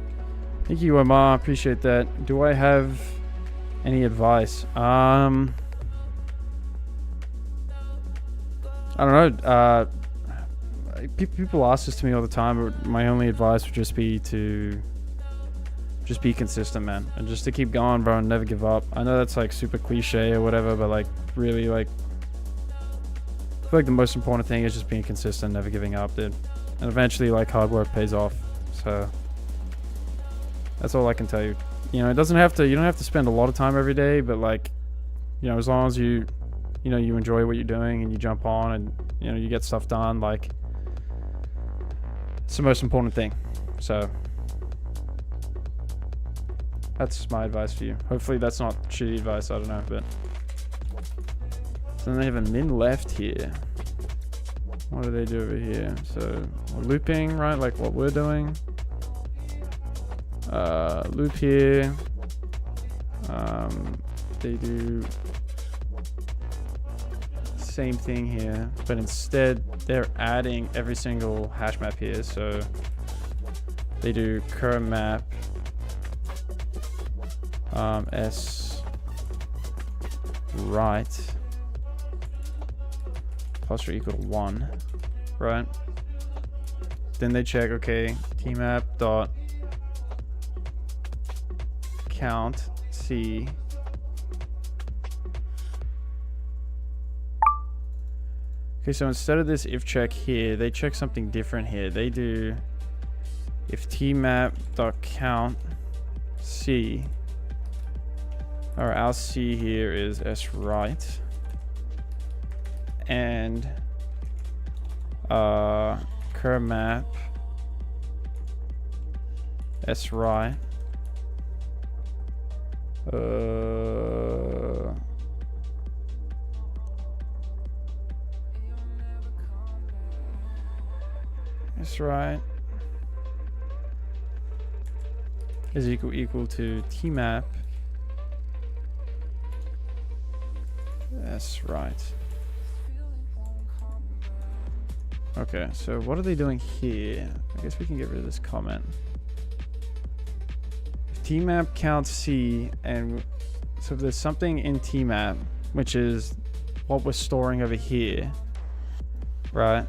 Thank you, Omar. Appreciate that. Do I have any advice? I don't know. People ask this to me all the time, but my only advice would just be to just be consistent, man, and just to keep going, bro, and never give up. I know that's like super cliche or whatever, but like really, like I feel like the most important thing is just being consistent, never giving up, dude. And eventually, like, hard work pays off. So that's all I can tell you. You know, you don't have to spend a lot of time every day, but like, you know, as long as you enjoy what you're doing and you jump on and, you know, you get stuff done, like, it's the most important thing. So that's my advice for you. Hopefully that's not shitty advice, I don't know, but so then they have a min left here. What do they do over here? So we're looping, right? Like what we're doing. Loop here. They do same thing here, but instead they're adding every single hash map here. So they do cur map s right plus or equal to 1, right? Then they check, okay, tmap dot count c. Okay, so instead of this if check here, they check something different here. They do if tmap dot count c, or our c here is s right, and cur map s right s right is equal to tmap s right. Okay, so what are they doing here? I guess we can get rid of this comment. If tmap counts c, and so if there's something in tmap, which is what we're storing over here, right?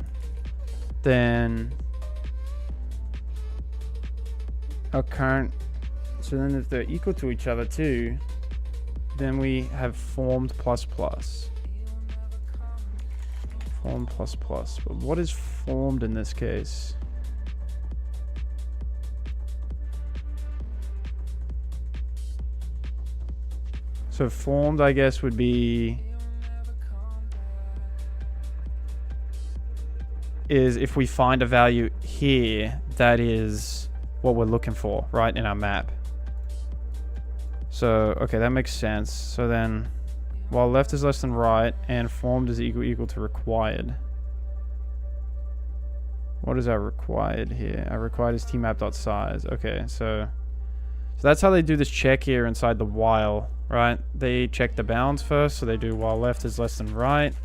Then our current, so then if they're equal to each other too, then we have formed plus plus. Formed plus plus. But what is formed in this case? So formed, I guess, would be is if we find a value here that is what we're looking for, right, in our map. So, okay, that makes sense. So then, while left is less than right and formed is equal to required. What is our required here? Our required is tmap.size. Okay, so that's how they do this check here inside the while, right? They check the bounds first, so they do while left is less than right,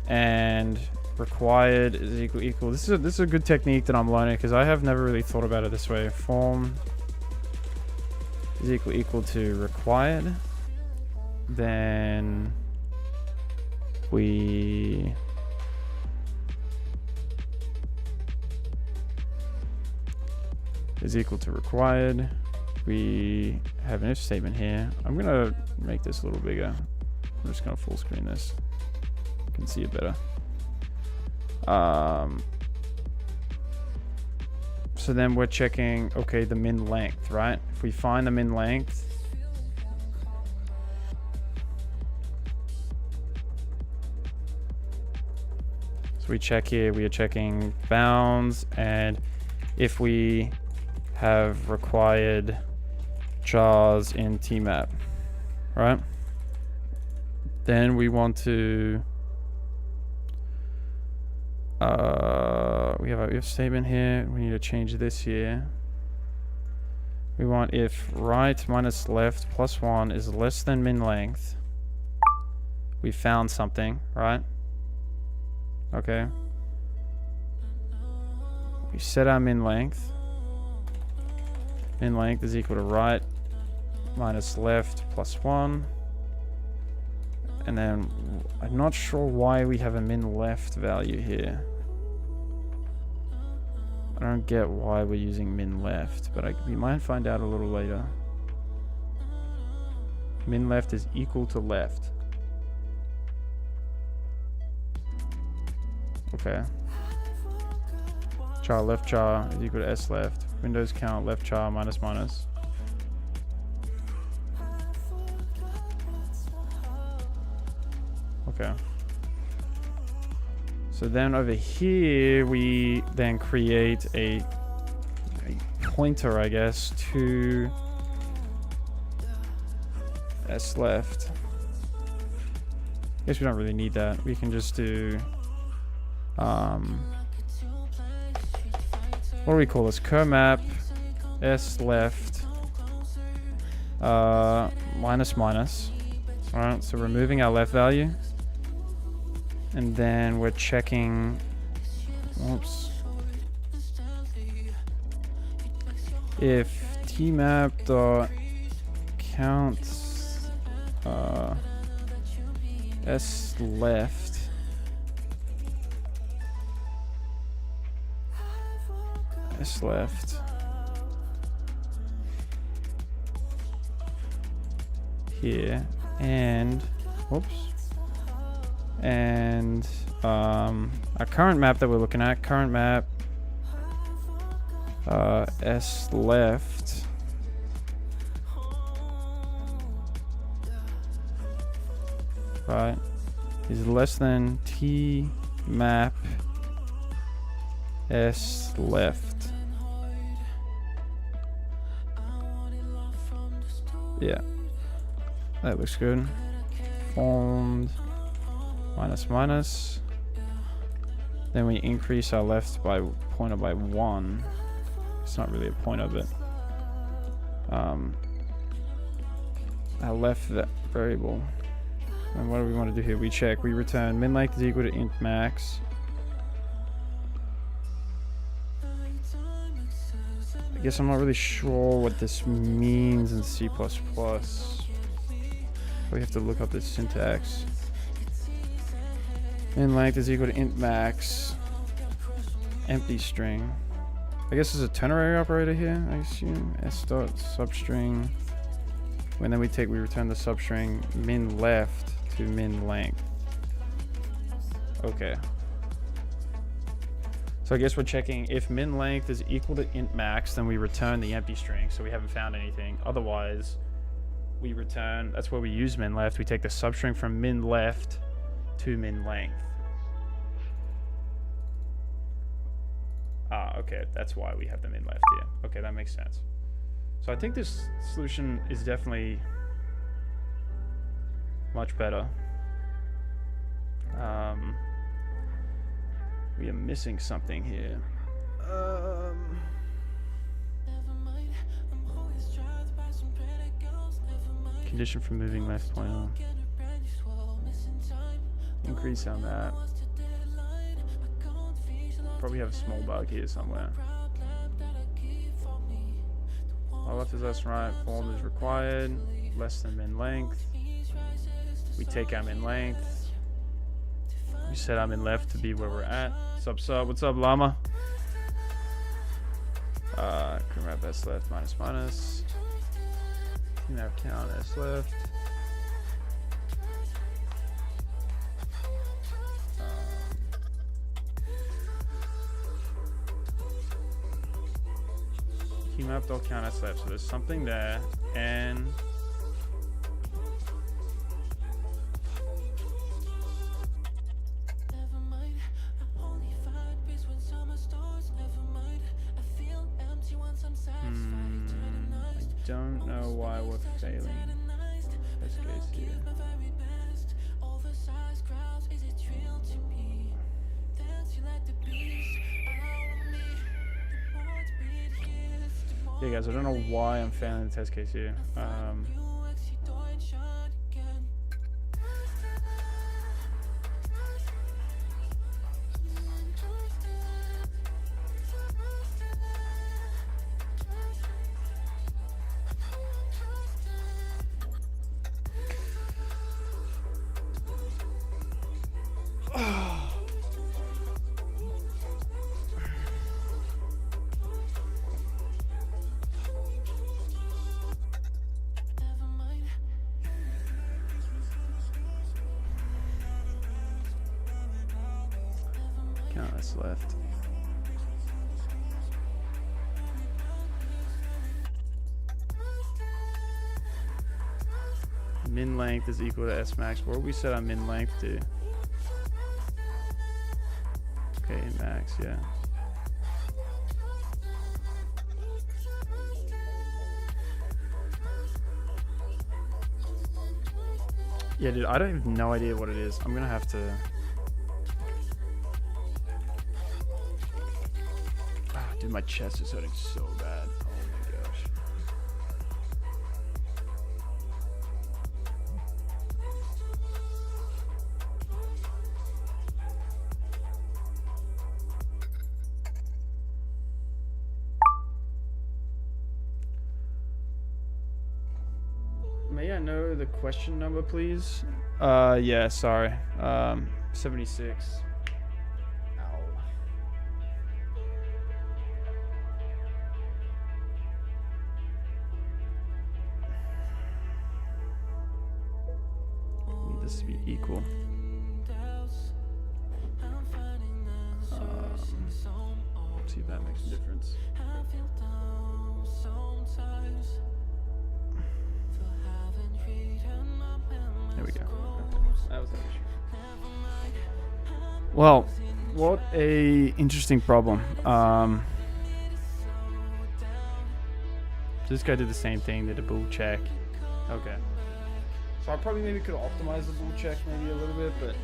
and required is equal. This is a good technique that I'm learning because I have never really thought about it this way. Form is equal to required. Then we is equal to required. We have an if statement here. I'm gonna make this a little bigger. I'm just gonna full screen this. You can see it better. So then we're checking, okay, the min length, right? If we find the min length, so we check here, we are checking bounds, and if we have required jars in tmap, right? Then we want to we have our if statement here. We need to change this here. We want if right minus left plus 1 is less than min length. We found something, right? Okay. We set our min length. Min length is equal to right minus left plus 1. And then I'm not sure why we have a min left value here. I don't get why we're using min left, but we might find out a little later. Min left is equal to left. Okay. Char left char is equal to s left. Windows count left char minus minus. Okay. So then over here, we then create a pointer, I guess, to S left. I guess we don't really need that. We can just do, what do we call this? Cur-map S left minus minus. All right, so removing our left value. And then we're checking, oops, if tmap dot counts s left here, and whoops. And our current map that we're looking at, current map S left right is less than T map S left. Yeah, that looks good. Formed minus minus. Then we increase our left by pointer by 1. It's not really a pointer, but our left variable. And what do we want to do here? We check. We return min length is equal to int max. I guess I'm not really sure what this means in C++. We have to look up this syntax. Min length is equal to int max empty string. I guess there's a ternary operator here, I assume. S dot substring And then we return the substring min left to min length. Okay. So I guess we're checking if min length is equal to int max, then we return the empty string, so we haven't found anything. Otherwise, we return, that's where we use min left. We take the substring from min left to min length. Ah, okay, that's why we have the min left here. Okay, that makes sense. So I think this solution is definitely much better. We are missing something here. Condition for moving left pointer. Increase on that. Probably have a small bug here somewhere. Our left is less than right. Form is required. Less than min length. We take our min length. We set our min left to be where we're at. Sub. What's up, llama? Wrap s left minus minus. Map count s left. Key map don't count s left, so there's something there, and I don't know why we're failing this case here. Yeah, guys, I don't know why I'm failing the test case here. Count S left. Min length is equal to S max. What we set our min length to? Okay, max, yeah. Yeah, dude, I don't have no idea what it is. I'm gonna have to. Dude, my chest is hurting so bad. Oh my gosh. May I know the question number, please? Yeah, sorry. 76. To be equal. See if that makes a difference. There we go. That was no issue. Well, what a interesting problem. This guy did the same thing, did a bool check. Okay. So I probably maybe could optimize the bool check maybe a little bit, but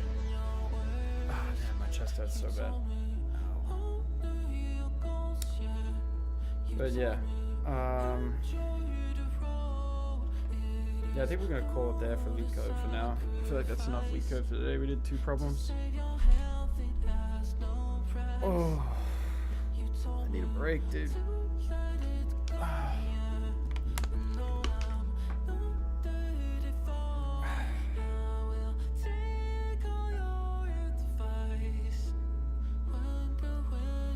man, my chest hurts so bad. But yeah, yeah, I think we're gonna call it there for Leetcode for now. I feel like that's enough Leetcode for today. We did 2 problems. Oh, I need a break, dude.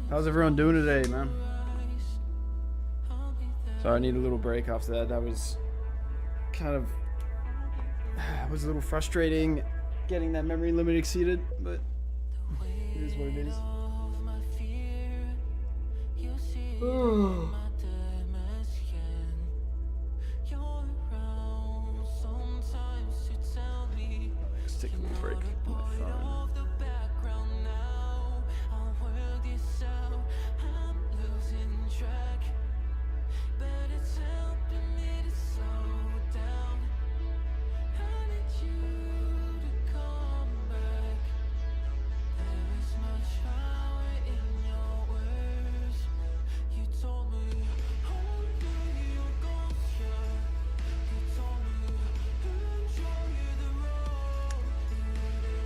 How's everyone doing today, man? Sorry, I need a little break after that. That was kind of was a little frustrating getting that memory limit exceeded, but it is what it is. Let's take a little break on my phone.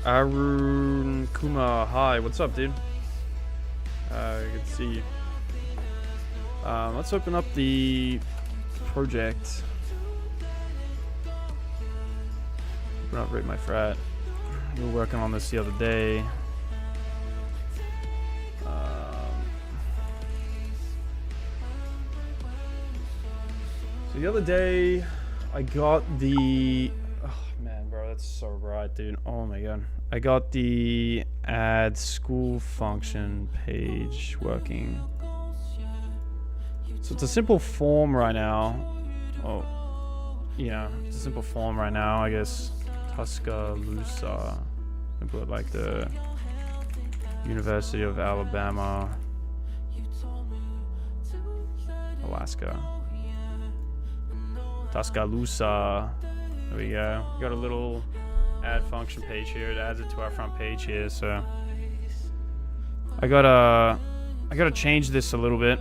Arun Kuma, hi, what's up, dude? Good to see you. Let's open up the project. Open up Rate My Frat. We were working on this the other day. So the other day, I got the... Oh, man, bro, that's so bright, dude. Oh, my God. I got the add school function page working. So it's a simple form right now. Oh, yeah, it's a simple form right now, I guess. Tuscaloosa. I put like the University of Alabama, Alaska. Tuscaloosa. There we go. We got a little add function page here. It adds it to our front page here. So I gotta change this a little bit,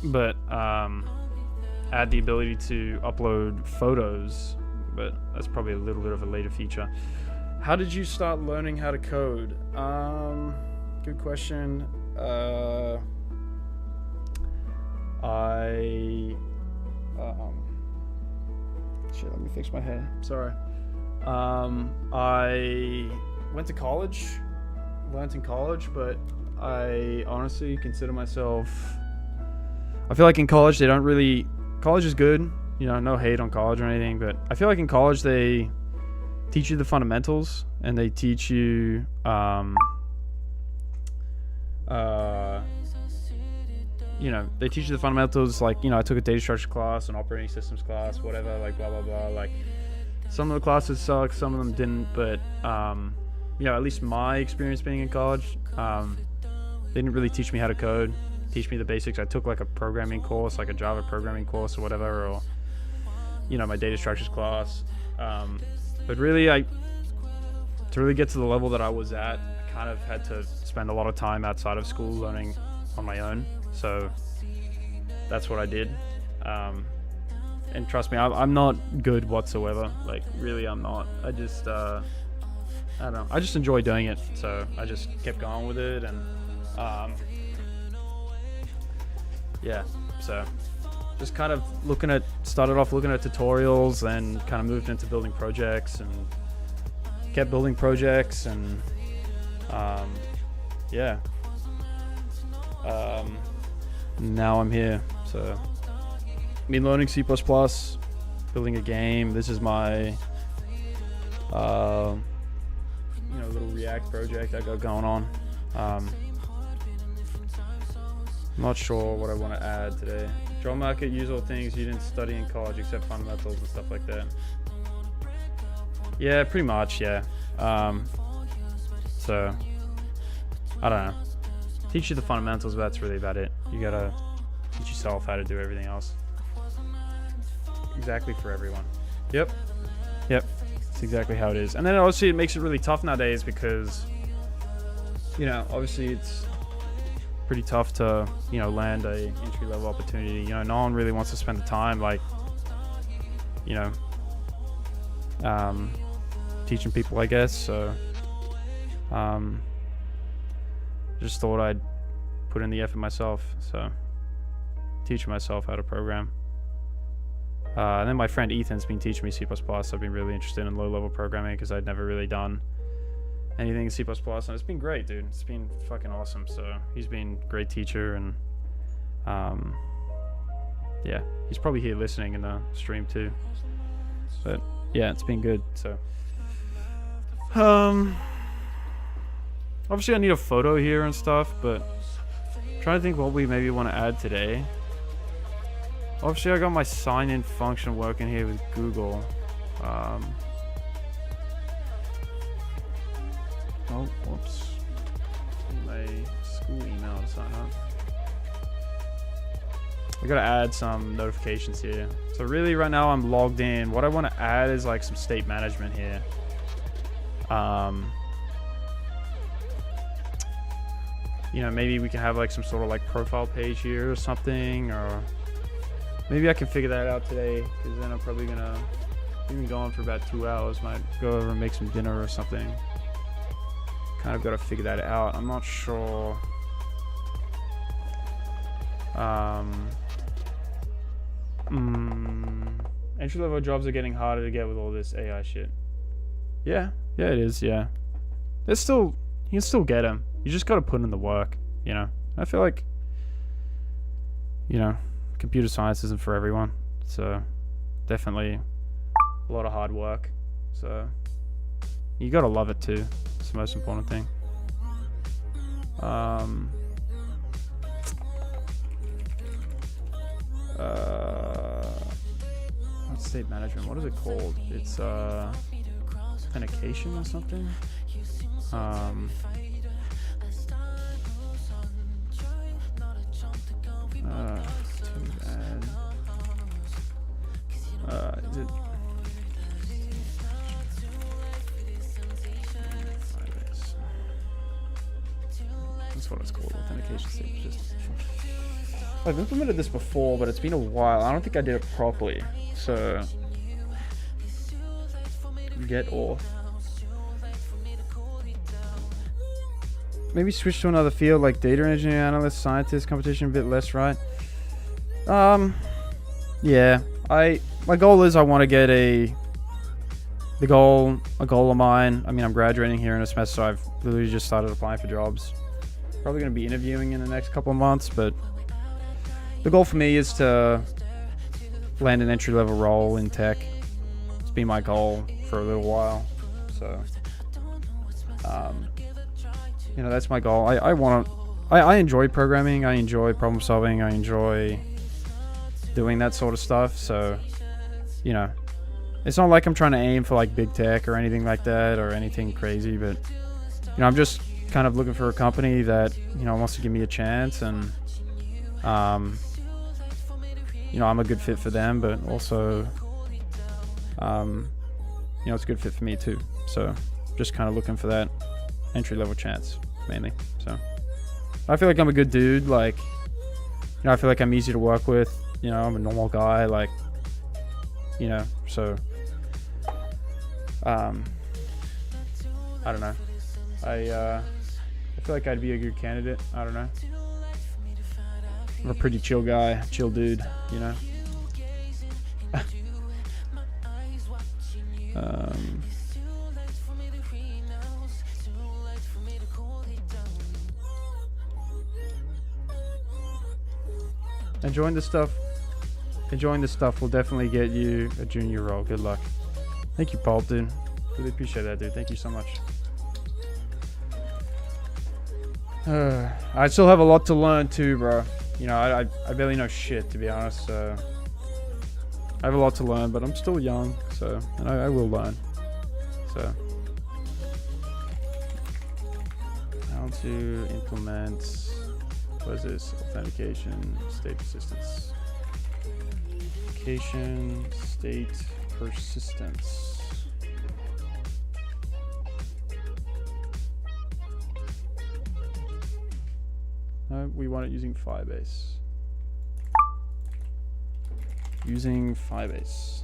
but add the ability to upload photos. But that's probably a little bit of a later feature. How did you start learning how to code? Good question. Shit, let me fix my hair. Sorry. I went to college, learned in college, but I honestly consider myself... I feel like in college they don't really... College is good, you know, no hate on college or anything, but I feel like in college they teach you the fundamentals, and they teach you, you know, they teach you the fundamentals, like, you know, I took a data structure class, an operating systems class, whatever, like, blah, blah, blah, like, some of the classes suck, some of them didn't, but, you know, at least my experience being in college, they didn't really teach me how to code, teach me the basics. I took, like, a programming course, like a Java programming course or whatever, or, you know, my data structures class, but really, to really get to the level that I was at, I kind of had to spend a lot of time outside of school learning on my own, so that's what I did. And trust me, I'm not good whatsoever. Like, really, I'm not. I just, I don't know. I just enjoy doing it, so I just kept going with it, and yeah. So just kind of started off looking at tutorials, and kind of moved into building projects, and kept building projects, and yeah. Now I'm here, so been learning C++, building a game. This is my you know, little React project I got going on. I'm not sure what I want to add today. Job market, usual things you didn't study in college except fundamentals and stuff like that. Yeah, pretty much, yeah. So I don't know. Teach you the fundamentals, but that's really about it. You gotta teach yourself how to do everything else. Exactly for everyone. Yep. That's exactly how it is. And then obviously it makes it really tough nowadays because, you know, obviously it's pretty tough to, you know, land a entry-level opportunity. You know, no one really wants to spend the time, like, you know, teaching people, I guess. So just thought I'd put in the effort myself, so teaching myself how to program. And then my friend Ethan's been teaching me C++. I've been really interested in low-level programming because I'd never really done anything in C++, and it's been great, dude. It's been fucking awesome. So he's been a great teacher, and yeah, he's probably here listening in the stream too. But yeah, it's been good. So obviously I need a photo here and stuff, but I'm trying to think what we maybe want to add today. Obviously I got my sign-in function working here with Google. Oh, whoops. My school email to sign up. I gotta add some notifications here. So really right now I'm logged in. What I want to add is like some state management here. You know, maybe we can have like some sort of like profile page here or something, or maybe I can figure that out today, because then I'm probably gonna be going for about 2 hours. Might go over and make some dinner or something. Kind of got to figure that out. I'm not sure. Entry level jobs are getting harder to get with all this AI shit. Yeah, it is. Yeah, there's still, you can still get them. You just got to put in the work. You know, I feel like, you know, computer science isn't for everyone. So definitely a lot of hard work. So you gotta love it too. It's the most important thing. What's state management? What is it called? It's authentication or something. Is it? That's what it's called, authentication state. I've implemented this before, but it's been a while. I don't think I did it properly. So get off. Maybe switch to another field like data engineer, analyst, scientist. Competition a bit less, right? Yeah. My goal is I want to get a goal of mine. I mean, I'm graduating here in a semester, so I've literally just started applying for jobs. Probably going to be interviewing in the next couple of months, but the goal for me is to land an entry-level role in tech. It's been my goal for a little while, so you know, that's my goal. I enjoy programming, I enjoy problem solving, I enjoy doing that sort of stuff. So, you know, it's not like I'm trying to aim for like big tech or anything like that or anything crazy, but you know, I'm just kind of looking for a company that, you know, wants to give me a chance, and you know, I'm a good fit for them, but also you know, it's a good fit for me too. So just kind of looking for that entry-level chance mainly. So I feel like I'm a good dude. Like, you know, I feel like I'm easy to work with. You know, I'm a normal guy. Like, you know, so I don't know. I feel like I'd be a good candidate. I don't know. I'm a pretty chill guy, chill dude, you know. Enjoying the stuff will definitely get you a junior role. Good luck. Thank you, Paul, dude. Really appreciate that, dude. Thank you so much. I still have a lot to learn too, bro. You know, I barely know shit, to be honest. So I have a lot to learn, but I'm still young, so, and I will learn. So how to implement, what is this? Authentication, state persistence. Authentication, state persistence. We want it using Firebase. Using Firebase.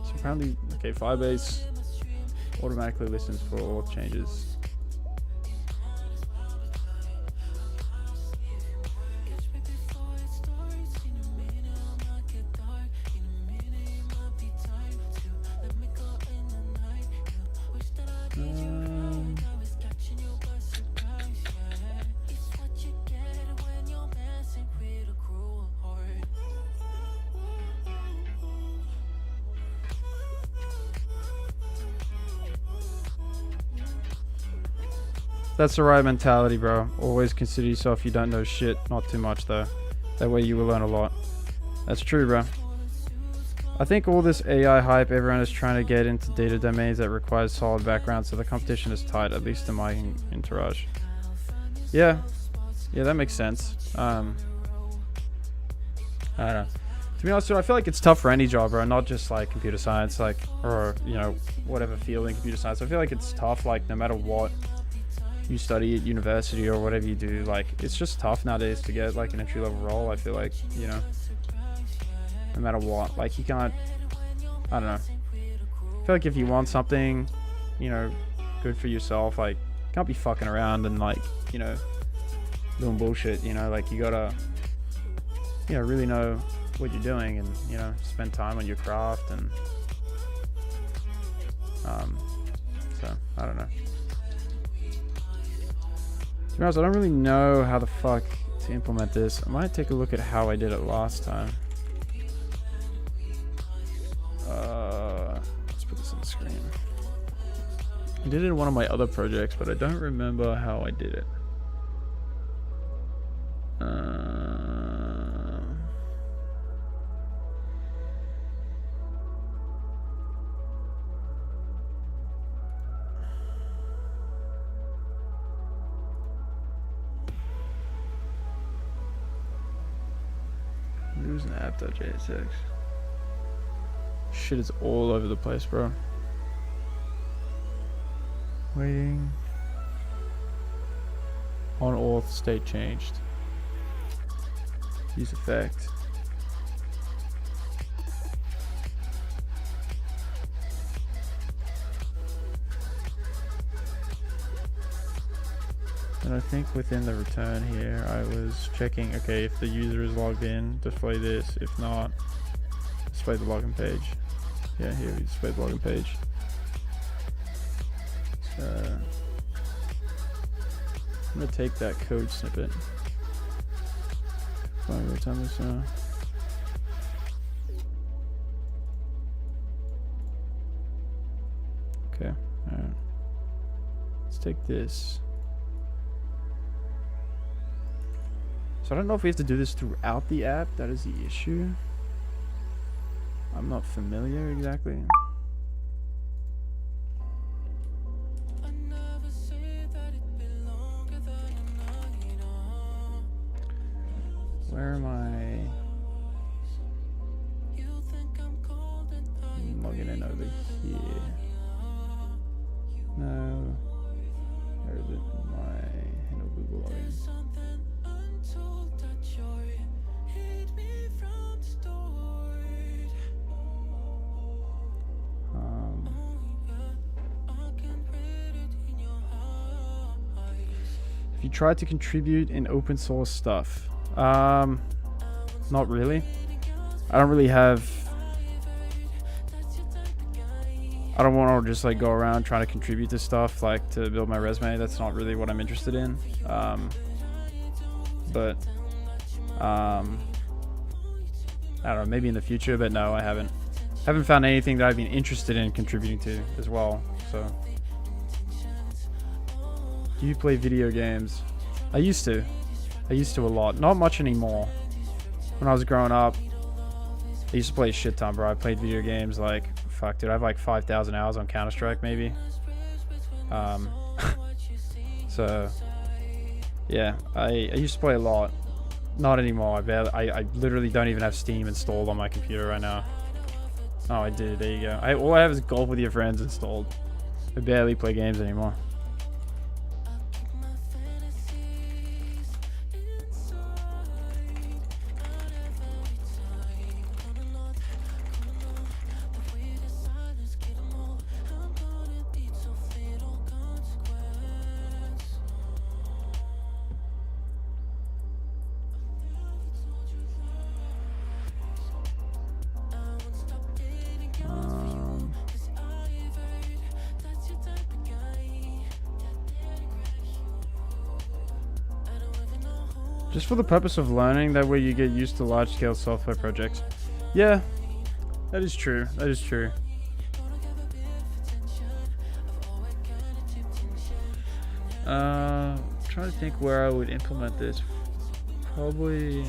So apparently, okay, Firebase automatically listens for all changes. That's the right mentality, bro. Always consider yourself you don't know shit. Not too much, though. That way you will learn a lot. That's true, bro. I think all this AI hype, everyone is trying to get into data domains that requires solid background, so the competition is tight, at least in my entourage. Yeah. Yeah, that makes sense. I don't know. To be honest, dude, I feel like it's tough for any job, bro. Not just like computer science, like, or, you know, whatever field in computer science. I feel like it's tough, like, no matter what you study at university or whatever you do, like, it's just tough nowadays to get like an entry-level role. I feel like, you know, no matter what, like, you can't, I don't know. I feel like if you want something, you know, good for yourself, like, you can't be fucking around and, like, you know, doing bullshit, you know, like, you gotta, you know, really know what you're doing and, you know, spend time on your craft. And so I don't know. To be honest, I don't really know how the fuck to implement this. I might take a look at how I did it last time. Let's put this on the screen. I did it in one of my other projects, but I don't remember how I did it. Use an app.jsx. Shit is all over the place, bro. Waiting. On auth state changed. Use effect. And I think within the return here, I was checking, okay, if the user is logged in, display this. If not, display the login page. Yeah, here we display the login page. So I'm gonna take that code snippet. Fine, return this now. Okay, alright. Let's take this. So I don't know if we have to do this throughout the app. That is the issue. I'm not familiar exactly. Where am I? I'm logging in over here. No. Where is it? My Hello Google login. If you try to contribute in open source stuff, not really. I don't really have. I don't want to just like go around trying to contribute to stuff like to build my resume. That's not really what I'm interested in. But I don't know, maybe in the future, but no, I haven't found anything that I've been interested in contributing to as well. So, do you play video games? I used to a lot, not much anymore. When I was growing up, I used to play a shit ton, bro. I played video games like, fuck, dude, I have like 5,000 hours on Counter-Strike maybe. So yeah, I used to play a lot. Not anymore. I literally don't even have Steam installed on my computer right now. Oh, I do. There you go. All I have is Golf with Your Friends installed. I barely play games anymore. Just for the purpose of learning, that way you get used to large-scale software projects. Yeah, that is true. That is true. Trying to think where I would implement this. Probably.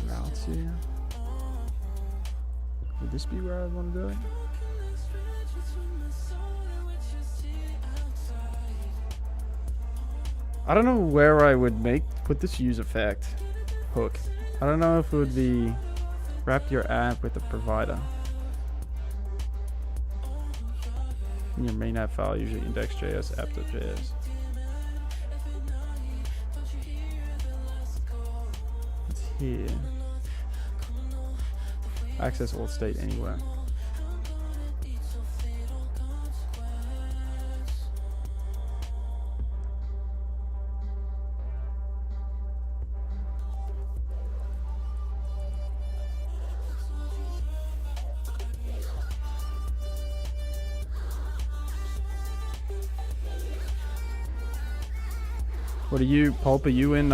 Routes here. Would this be where I want to do it? I don't know where I would put this use effect hook. I don't know if it would be wrap your app with a provider. In your main app file, usually index.js, app.js. It's here. Access all state anywhere. What are you, Pulp? Are you in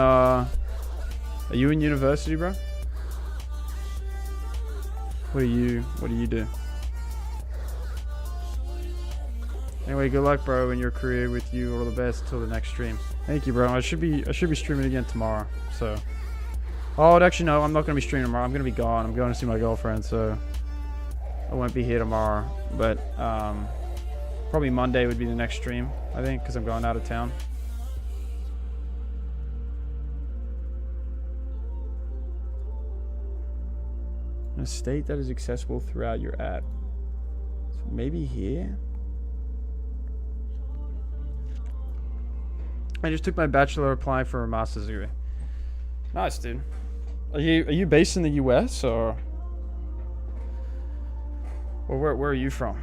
university, bro? What do you do? Anyway, good luck, bro, in your career. With you, all the best till the next stream. Thank you, bro. I should be streaming again tomorrow. So, actually no, I'm not gonna be streaming tomorrow. I'm gonna be gone. I'm going to see my girlfriend, so I won't be here tomorrow. But probably Monday would be the next stream, I think, because I'm going out of town. A state that is accessible throughout your app. So maybe here. I just took my bachelor, applying for a master's degree. Nice, dude. Are you based in the US or where are you from?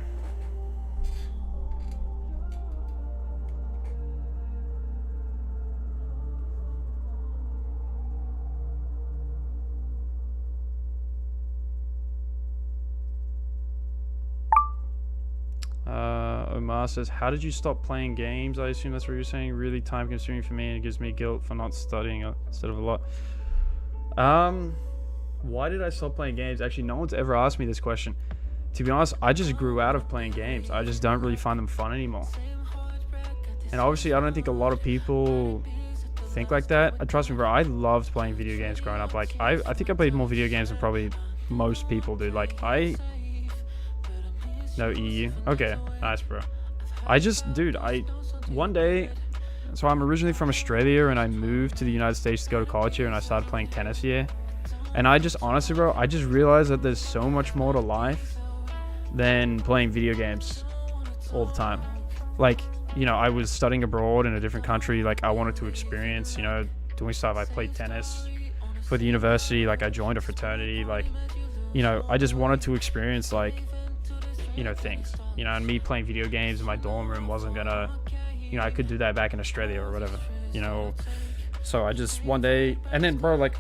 Omar says, how did you stop playing games? I assume that's what you're saying. Really time consuming for me, and it gives me guilt for not studying instead of a lot. Why did I stop playing games? Actually, no one's ever asked me this question. To be honest, I just grew out of playing games. I just don't really find them fun anymore. And obviously, I don't think a lot of people think like that. Trust me, bro, I loved playing video games growing up. Like, I think I played more video games than probably most people do. Like, no EU. Okay, nice, bro. One day, so I'm originally from Australia and I moved to the United States to go to college here, and I started playing tennis here. And I just, honestly, bro, I just realized that there's so much more to life than playing video games all the time. Like, you know, I was studying abroad in a different country. Like, I wanted to experience, you know, doing stuff. I played tennis for the university. Like, I joined a fraternity. Like, you know, I just wanted to experience, like, you know, things, you know, and me playing video games in my dorm room wasn't gonna, you know, I could do that back in Australia or whatever, you know. So I just one day, and then, bro, like,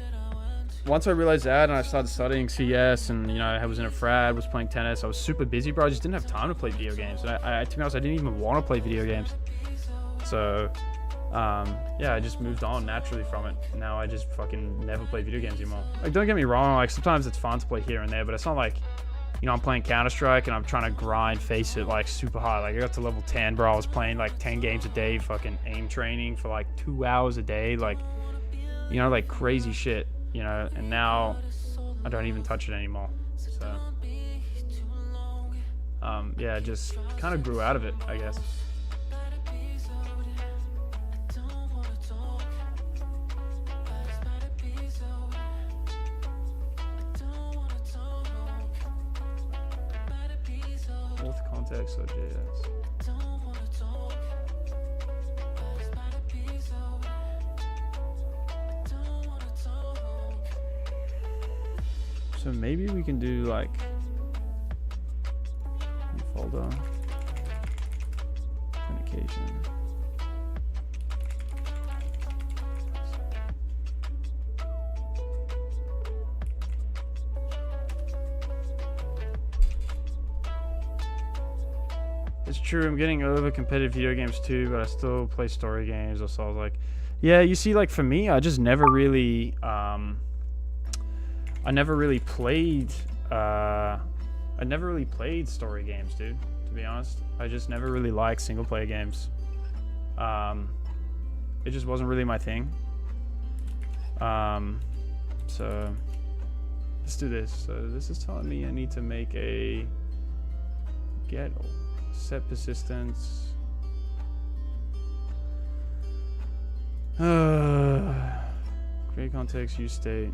once I realized that and I started studying CS and, you know, I was in a frat, was playing tennis, I was super busy, bro. I just didn't have time to play video games. And I to be honest, I didn't even want to play video games. So yeah, I just moved on naturally from it. Now I just fucking never play video games anymore. Like, don't get me wrong, like, sometimes it's fun to play here and there, but it's not like, you know, I'm playing Counter-Strike and I'm trying to grind, face it, like, super high. Like, I got to level 10, bro. I was playing like 10 games a day, fucking aim training for like 2 hours a day, like, you know, like crazy shit, you know. And now I don't even touch it anymore. So yeah, just kind of grew out of it, I guess. Context.js. So maybe we can do like new folder authentication. It's true, I'm getting over competitive video games too, but I still play story games. So I was like, yeah, you see, like, for me, I just never really, I never really played a I never really played story games, dude, to be honest. I just never really liked single player games. It just wasn't really my thing. So let's do this. So this is telling me I need to make a get set persistence. Create context, use state.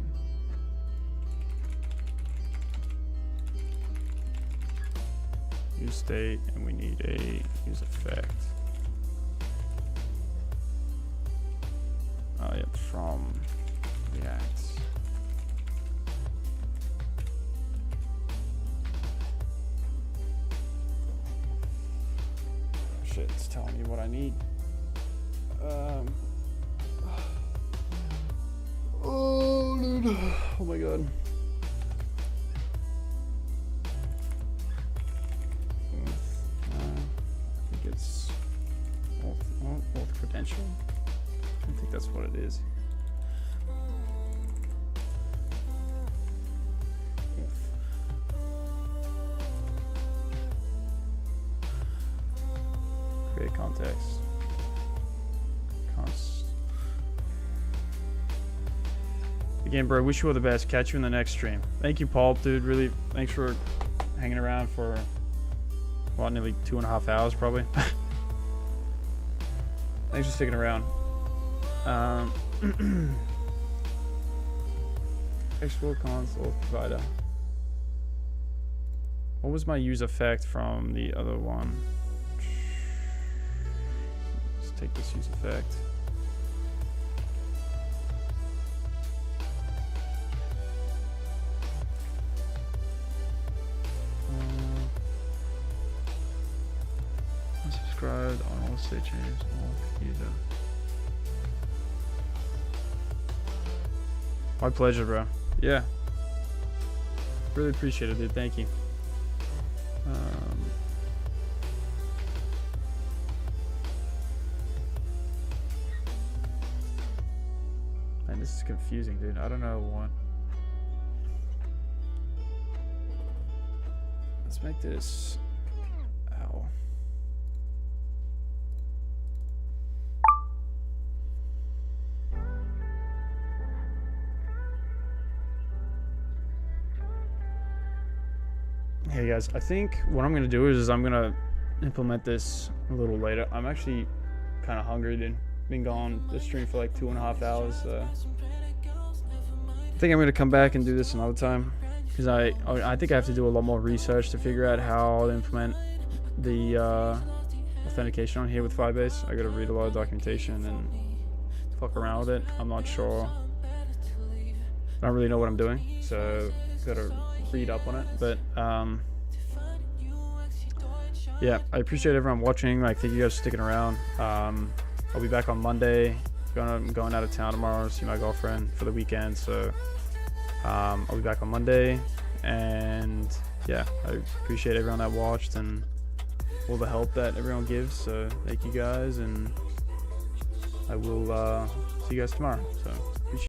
Use state, and we need a use effect. Oh, yep, from React. Shit, it's telling me what I need. Oh, dude. Oh my god. I think it's auth credential. I think that's what it is. Create context. Again, bro, wish you all the best. Catch you in the next stream. Thank you, Paul, dude. Really, thanks for hanging around for, what, nearly 2.5 hours, probably. Thanks for sticking around. Export console provider. What was my use effect from the other one? Let's take this use effect. Unsubscribed on all state changes. All user. My pleasure, bro. Yeah. Really appreciate it, dude. Thank you. Man, this is confusing, dude. I don't know what. Let's make this. Ow. Hey guys, I think what I'm gonna do is I'm gonna implement this a little later. I'm actually kind of hungry, dude. Been gone this stream for like 2.5 hours. I think I'm gonna come back and do this another time because I think I have to do a lot more research to figure out how to implement the authentication on here with Firebase. I gotta read a lot of documentation and fuck around with it. I'm not sure. I don't really know what I'm doing, so gotta read up on it. But yeah, I appreciate everyone watching. Like, thank you guys for sticking around. I'll be back on Monday. I'm going out of town tomorrow to see my girlfriend for the weekend, so I'll be back on Monday. And yeah, I appreciate everyone that watched and all the help that everyone gives, so thank you guys, and I will see you guys tomorrow. So